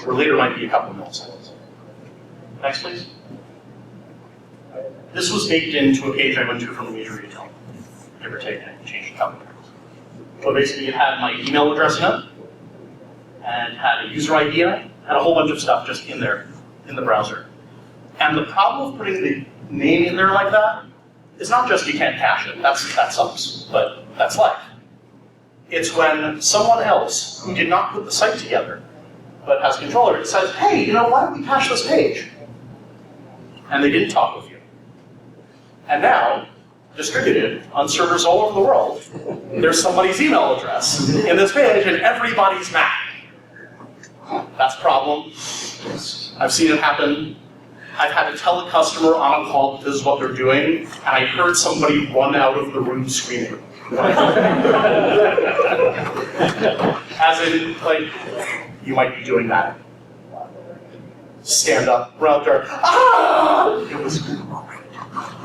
Or later might be a couple of milliseconds. Next, please. This was baked into a page I went to from a major retailer. Give or take, and changed a couple of things. But basically it had my email address in it, and had a user ID in it, had a whole bunch of stuff just in there, in the browser. And the problem with putting the name in there like that is not just you can't cache it, that sucks, but that's life. It's when someone else who did not put the site together, but has control over it, says, hey, why don't we cache this page? And they didn't talk with you. And now, distributed on servers all over the world, there's somebody's email address in this page and everybody's mad. That's a problem. I've seen it happen. I've had to tell a customer on a call that this is what they're doing, and I heard somebody run out of the room screaming. As in, you might be doing that. Stand up, run out there, ah! It was,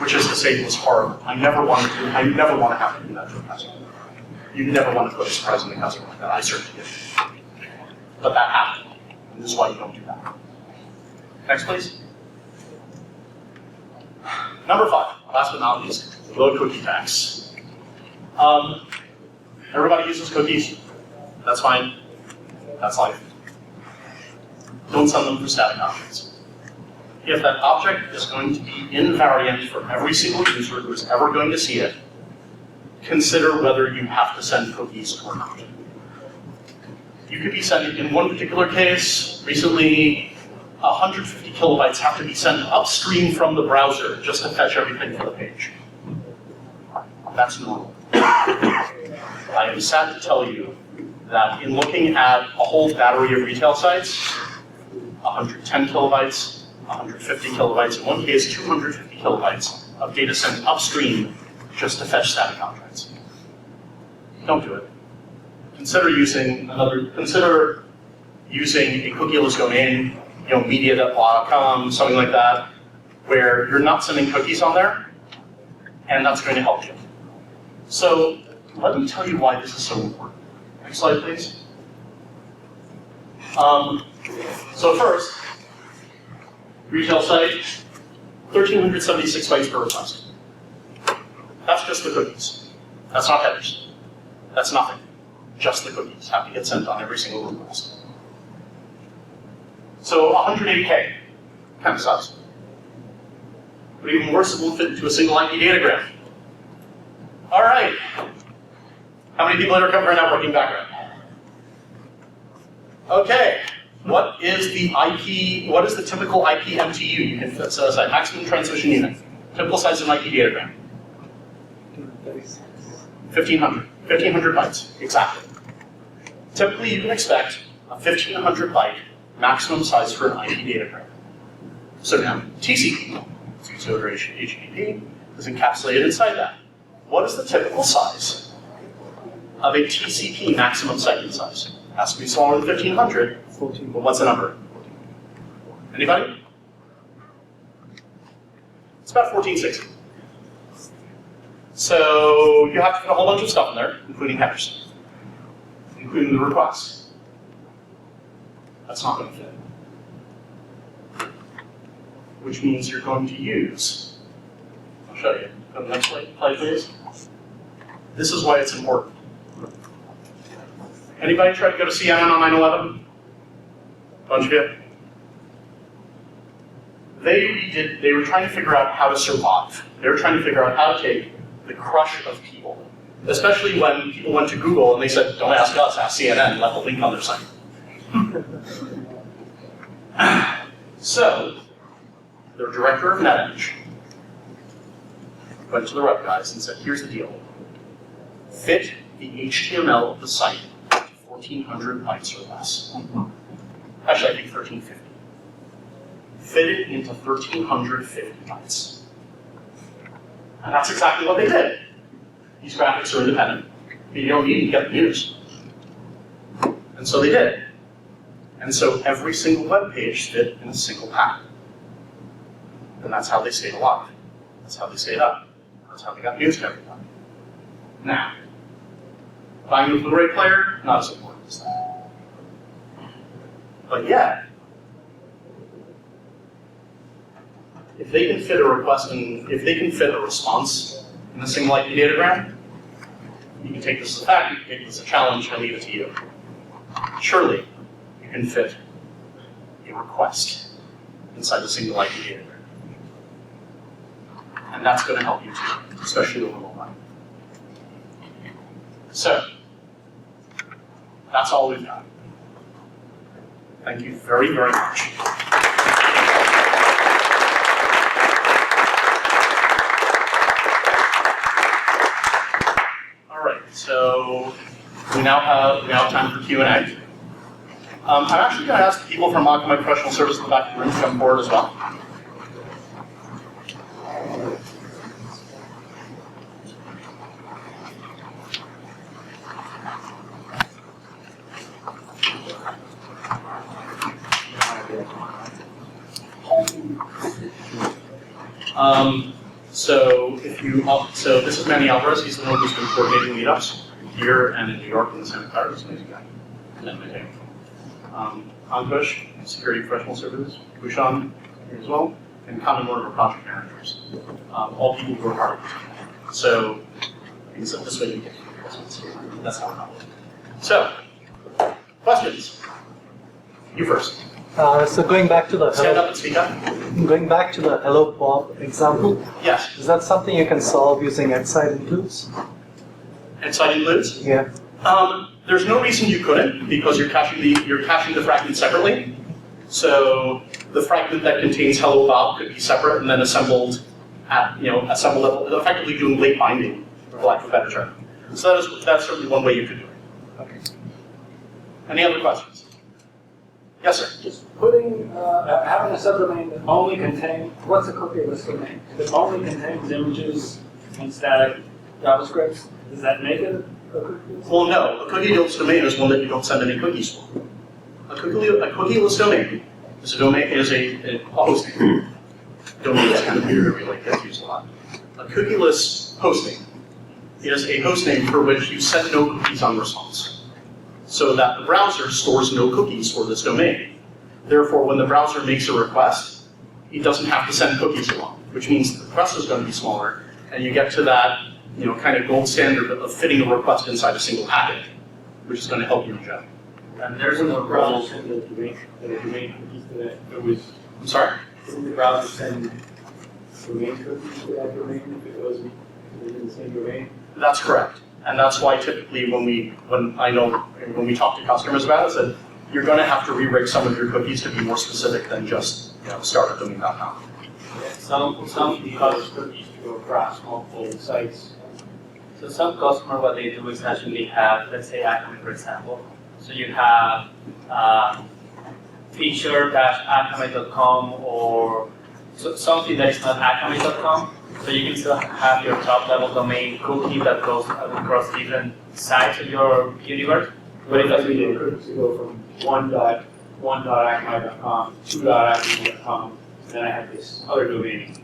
which is to say, it was horrible. I never want to have to do that to a customer. You never want to put a surprise on the customer like that. I certainly did. But that happened. And this is why you don't do that. Next, please. Number 5, last but not least, low cookie tax. Everybody uses cookies. That's fine. That's life. Don't send them for static objects. If that object is going to be invariant for every single user who is ever going to see it, consider whether you have to send cookies or not. You could be sending, in one particular case, recently, 150 kilobytes have to be sent upstream from the browser just to fetch everything for the page. That's normal. I am sad to tell you that in looking at a whole battery of retail sites, 110 kilobytes, 150 kilobytes, in one case 250 kilobytes of data sent upstream just to fetch static objects. Don't do it. Consider using a cookieless domain media.com, something like that, where you're not sending cookies on there, and that's going to help you. So let me tell you why this is so important. Next slide, please. So first, retail site, 1,376 bytes per request. That's just the cookies. That's not headers. That's nothing. Just the cookies have to get sent on every single request. So 108K, kind of sucks. But even worse, it won't fit into a single IP datagram. All right. How many people are covering networking background? Okay. What is the typical IP MTU you can set aside? Maximum transmission unit. Typical size of an IP datagram. 1,500. 1,500 bytes, exactly. Typically, you can expect a 1,500 byte maximum size for an IP datagram. So now, TCP, so HTTP, is encapsulated inside that. What is the typical size of a TCP maximum segment size? It has to be smaller than 1,500. 14. But what's the number? Anybody? It's about 1460. So you have to fit a whole bunch of stuff in there, including headers, including the requests. That's not going to fit. Which means you're going to use, I'll show you. Go to the next slide, please. This is why it's important. Anybody try to go to CNN on 9/11? Bunch of you? They were trying to figure out how to survive. They were trying to figure out how to take the crush of people, especially when people went to Google and they said, don't ask us, ask CNN, and left a link on their site. So, their director of NetEdge went to the web guys and said, here's the deal. Fit the HTML of the site to 1,400 bytes or less. Actually, I think 1,350. Fit it into 1,350 bytes. And that's exactly what they did. These graphics are independent. You don't need to get the news. And so they did. And so every single web page fit in a single pack. And that's how they stayed alive. That's how they stayed up. That's how they got news to everybody. Now, buying a Blu-ray player, not as important as that. But yet, if they can fit a request and if they can fit a response in a single IP datagram, you can take this as a fact, you can take this as a challenge, and leave it to you. Surely, you can fit a request inside the single IP datagram. And that's going to help you too, especially over mobile. So, that's all we've got. Thank you very, very much. All right, so we now have time for Q&A. I'm actually going to ask the people from Akamai Professional Service in the back of the room to come forward as well. So this is Manny Alvarez. He's the one who's been coordinating meetups here and in New York and Santa Clara. He's an amazing guy. And then my team. Ankush, Security Professional Services. Bhushan here as well, and Common one of our project managers. All people who are part of this. So this way we get questions. That's how we're going. So, questions. You first. So going back to the Stand up and speak up. Going back to the Hello Bob example, Yes. is that something you can solve using Xsite includes? Xsite includes? Yeah. There's no reason you couldn't, because you're caching the fragment separately. So the fragment that contains Hello Bob could be separate and then assembled at assembled level, effectively doing late binding, for lack of a better term. So that's certainly one way you could do it. Okay. Any other questions? Yes, sir. Just putting, having a subdomain that only contains, what's a cookieless domain? That only contains images and static JavaScript, does that make it a cookieless? Well, no. A cookieless domain is one that you don't send any cookies for. A cookieless domain is a hosting. Domain is kind of weird, it really gets used a lot. A cookieless hosting is a hostname for which you set no cookies on response, so that the browser stores no cookies for this domain. Therefore, when the browser makes a request, it doesn't have to send cookies along, which means the request is going to be smaller, and you get to that kind of gold standard of fitting a request inside a single packet, which is going to help you in general. And there's no browser send the domain cookies to that. It was. I'm sorry? Didn't the browser send domain cookies to that domain if it was within the same domain? That's correct, and that's why typically when we talk to customers about it, that you're going to have to re-rig some of your cookies to be more specific than just start at domain.com. Some cause cookies to go across multiple sites. So some customer, what they do is actually have, let's say Akamai, for example. So you have feature-akamai.com or something that is not akamai.com. So you can still have your top-level domain cookie that goes across different sides of your universe. But it doesn't really cookies to go from 1.akamai.com, 2.akamai.com, then I have this other domain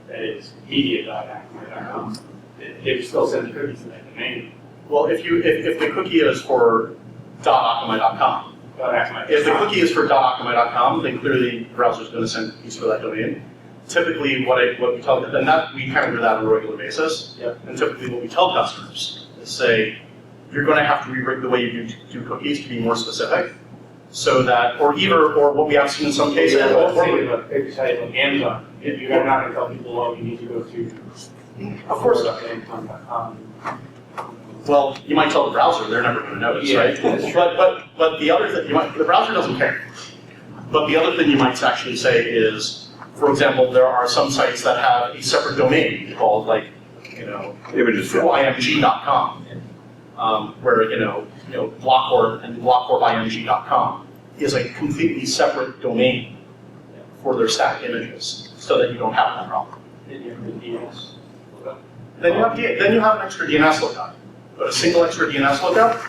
that is media.akamai.com. They still send the cookies to that domain. Well, if the cookie is for .akamai.com, if the cookie is for .akamai.com, then clearly the browser is going to send cookies for that domain. Typically, what we tell them, and that we kind of do that on a regular basis. Yep. And typically, what we tell customers is say, you're going to have to re-rig the way you do cookies to be more specific, so that, or what we have seen in some cases. Amazon. You're not going to tell people, oh, you need to go to. Of course. Well, you might tell the browser; they're never going to notice, right? But the other thing, the browser doesn't care. But the other thing you might actually say is, for example, there are some sites that have a separate domain called img.com, where blockor and blockorimg.com is a completely separate domain for their static images, so that you don't have that problem. Then you have the DNS. Then you have an extra DNS lookup. But a single extra DNS lookup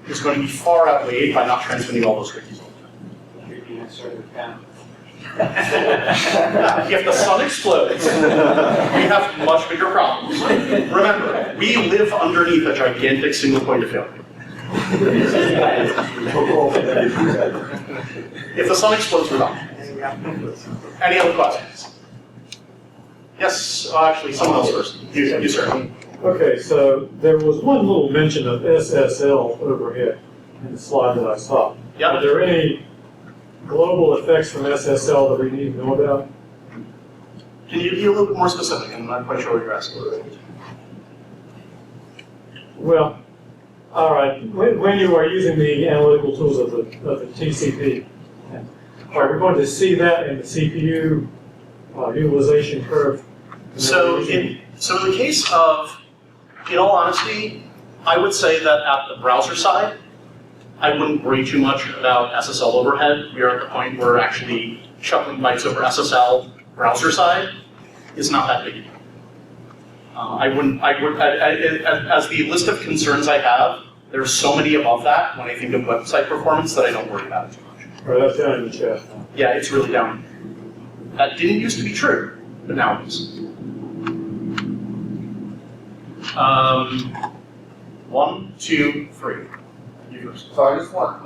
is going to be far outweighed by not transmitting all those cookies all the time. Your DNS server down. If the sun explodes, we have much bigger problems. Remember, we live underneath a gigantic single point of failure. If the sun explodes, we're done. Any other questions? Yes, actually, someone else first. You sir. Okay, so there was one little mention of SSL over here in the slide that I saw. Yep. Are there any global effects from SSL that we need to know about? Can you be a little bit more specific? I'm not quite sure what you're asking. Well, all right. When you are using the analytical tools of the TCP, are we going to see that in the CPU utilization curve? So in the case of, in all honesty, I would say that at the browser side, I wouldn't worry too much about SSL overhead. We are at the point where actually shuffling bytes over SSL browser side is not that big a deal. As the list of concerns I have, there's so many above that when I think of website performance that I don't worry about it too much. Or that's down in the chat. Yeah, it's really down. That didn't used to be true, but now it is. 1, 2, 3. You first. So I just want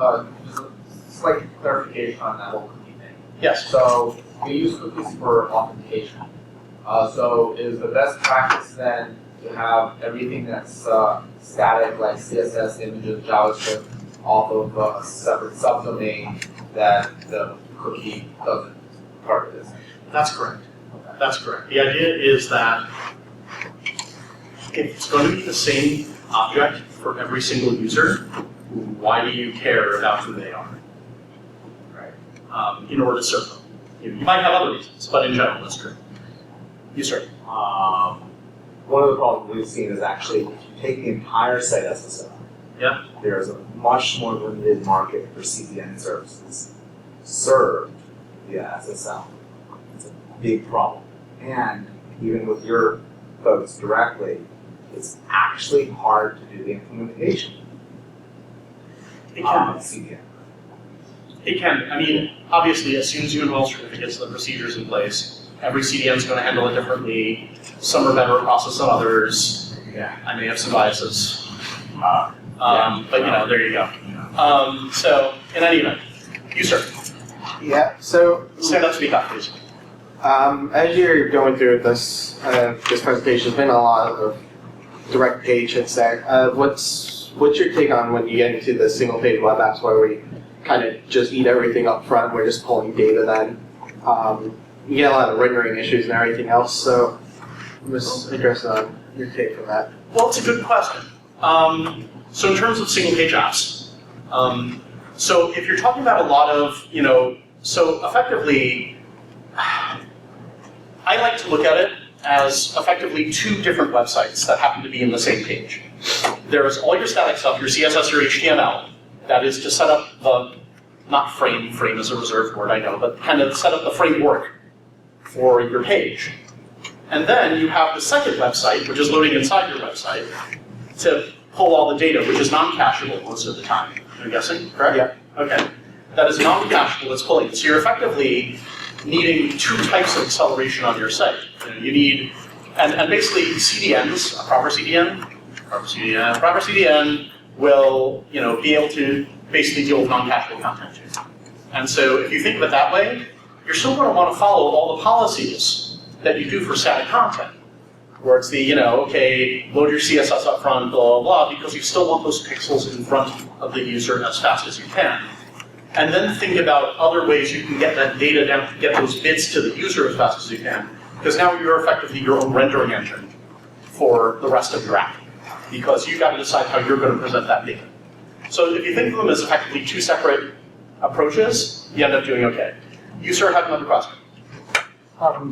just a slight clarification on that whole cookie thing. Yes. So we use cookies for authentication. So is the best practice then to have everything that's static, like CSS, images, JavaScript, off of a separate subdomain that the cookie doesn't target this? That's correct. That's correct. The idea is that if it's going to be the same object for every single user, why do you care about who they are? Right. In order to serve them. You might have other reasons, but in general, that's true. You start. One of the problems we've seen is actually if you take the entire site SSL, Yeah. there's a much more limited market for CDN services served via SSL. It's a big problem. And even with your folks directly, it's actually hard to do the implementation It can of CDN. It can. I mean, obviously, as soon as you enroll certificates, the procedures in place. Every CDN is going to handle it differently. Some are better at process than others. Yeah. I may have some biases. But you know, there you go. So, in any event, you sir, Yeah, so stand up, speak up, please. as you're going through this presentation, there's been a lot of direct page hits there. What's your take on when you get into the single page web apps where we kind of just eat everything up front, we're just pulling data then? You get a lot of rendering issues and everything else, so I'm just interested on your take on that. Well, it's a good question. So in terms of single page apps, so if you're talking about a lot of, you know, so effectively, I like to look at it as effectively two different websites that happen to be in the same page. There's all your static stuff, your CSS, your HTML, that is to set up the, not frame is a reserved word, I know, but kind of set up the framework for your page. And then you have the second website, which is loading inside your website, to pull all the data, which is non-cacheable most of the time. I'm guessing, correct? Yeah. Okay. That is non-cacheable, it's pulling it. So you're effectively needing two types of acceleration on your site. You need, and basically CDNs, a proper CDN will, you know, be able to basically deal with non-cacheable content too. And so if you think of it that way, you're still going to want to follow all the policies that you do for static content, where it's the, you know, okay, load your CSS up front, blah, blah, blah, because you still want those pixels in front of the user as fast as you can. And then think about other ways you can get that data down, get those bits to the user as fast as you can, because now you're effectively your own rendering engine for the rest of your app, because you've got to decide how you're going to present that data. So if you think of them as effectively two separate approaches, you end up doing okay. You, sir, have another question.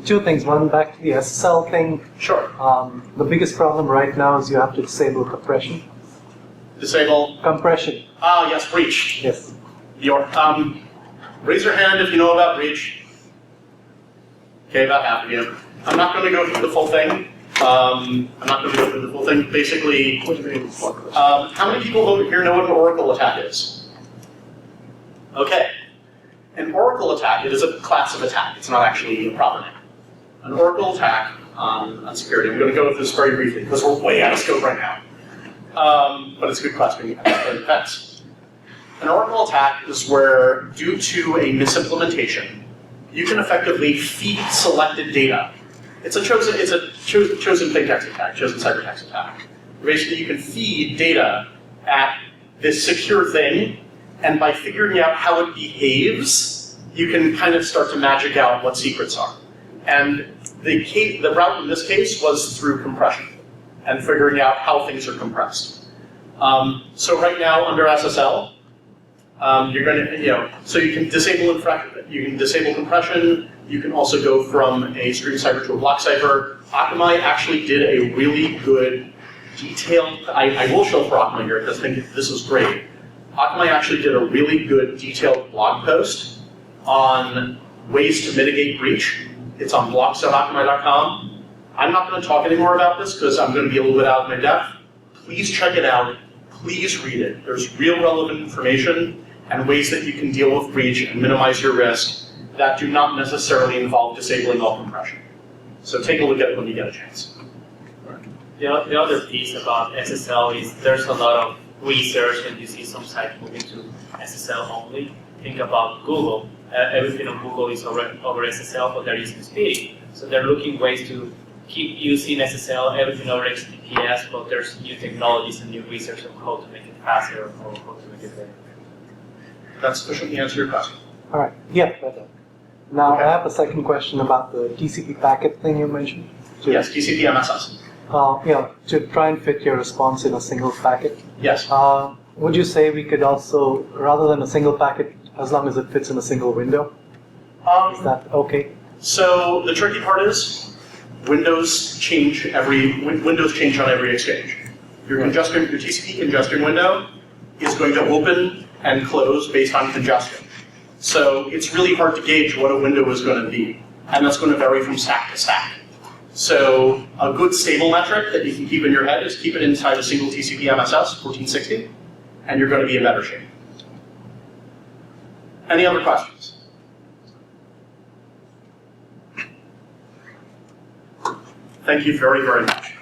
Two things. One, back to the SSL thing. Sure. The biggest problem right now is you have to disable compression. Disable? Compression. Ah, yes, breach. Yes. Raise your hand if you know about breach. Okay, about half of you. I'm not going to go through the full thing. Basically, how many people here know what an Oracle attack is? Okay. An Oracle attack, it is a class of attack. It's not actually a proper name. An Oracle attack on security. I'm going to go with this very briefly because we're way out of scope right now. But it's a good class when you have defense. An Oracle attack is where, due to a misimplementation, you can effectively feed selected data. It's a chosen plaintext attack, chosen ciphertext attack. Basically, you can feed data at this secure thing, and by figuring out how it behaves, you can kind of start to magic out what secrets are. And the route in this case was through compression and figuring out how things are compressed. So right now under SSL, you're going to, so you can disable compression. You can also go from a stream cipher to a block cipher. Akamai actually did a really good detailed. I will show for Akamai here because I think this is great. Akamai actually did a really good detailed blog post on ways to mitigate breach. It's on blogs.akamai.com. I'm not going to talk anymore about this because I'm going to be a little bit out of my depth. Please check it out. Please read it. There's real relevant information and ways that you can deal with breach and minimize your risk that do not necessarily involve disabling all compression. So take a look at it when you get a chance. The other piece about SSL is there's a lot of research and you see some sites moving to SSL only. Think about Google. Everything on Google is over SSL, but they're using Speedy. So they're looking ways to keep using SSL, everything over HTTPS, but there's new technologies and new research on how to make it faster or how to make it better. That sufficiently answer your question. All right. Yeah, better. Now Okay. I have a second question about the TCP packet thing you mentioned. Yes, TCP MSS. To try and fit your response in a single packet. Yes. Would you say we could also, rather than a single packet, as long as it fits in a single window, is that okay? So the tricky part is windows change on every exchange. Your TCP congestion window is going to open and close based on congestion. So it's really hard to gauge what a window is going to be, and that's going to vary from stack to stack. So a good stable metric that you can keep in your head is keep it inside a single TCP MSS 1460, and you're going to be in better shape. Any other questions? Thank you very, very much.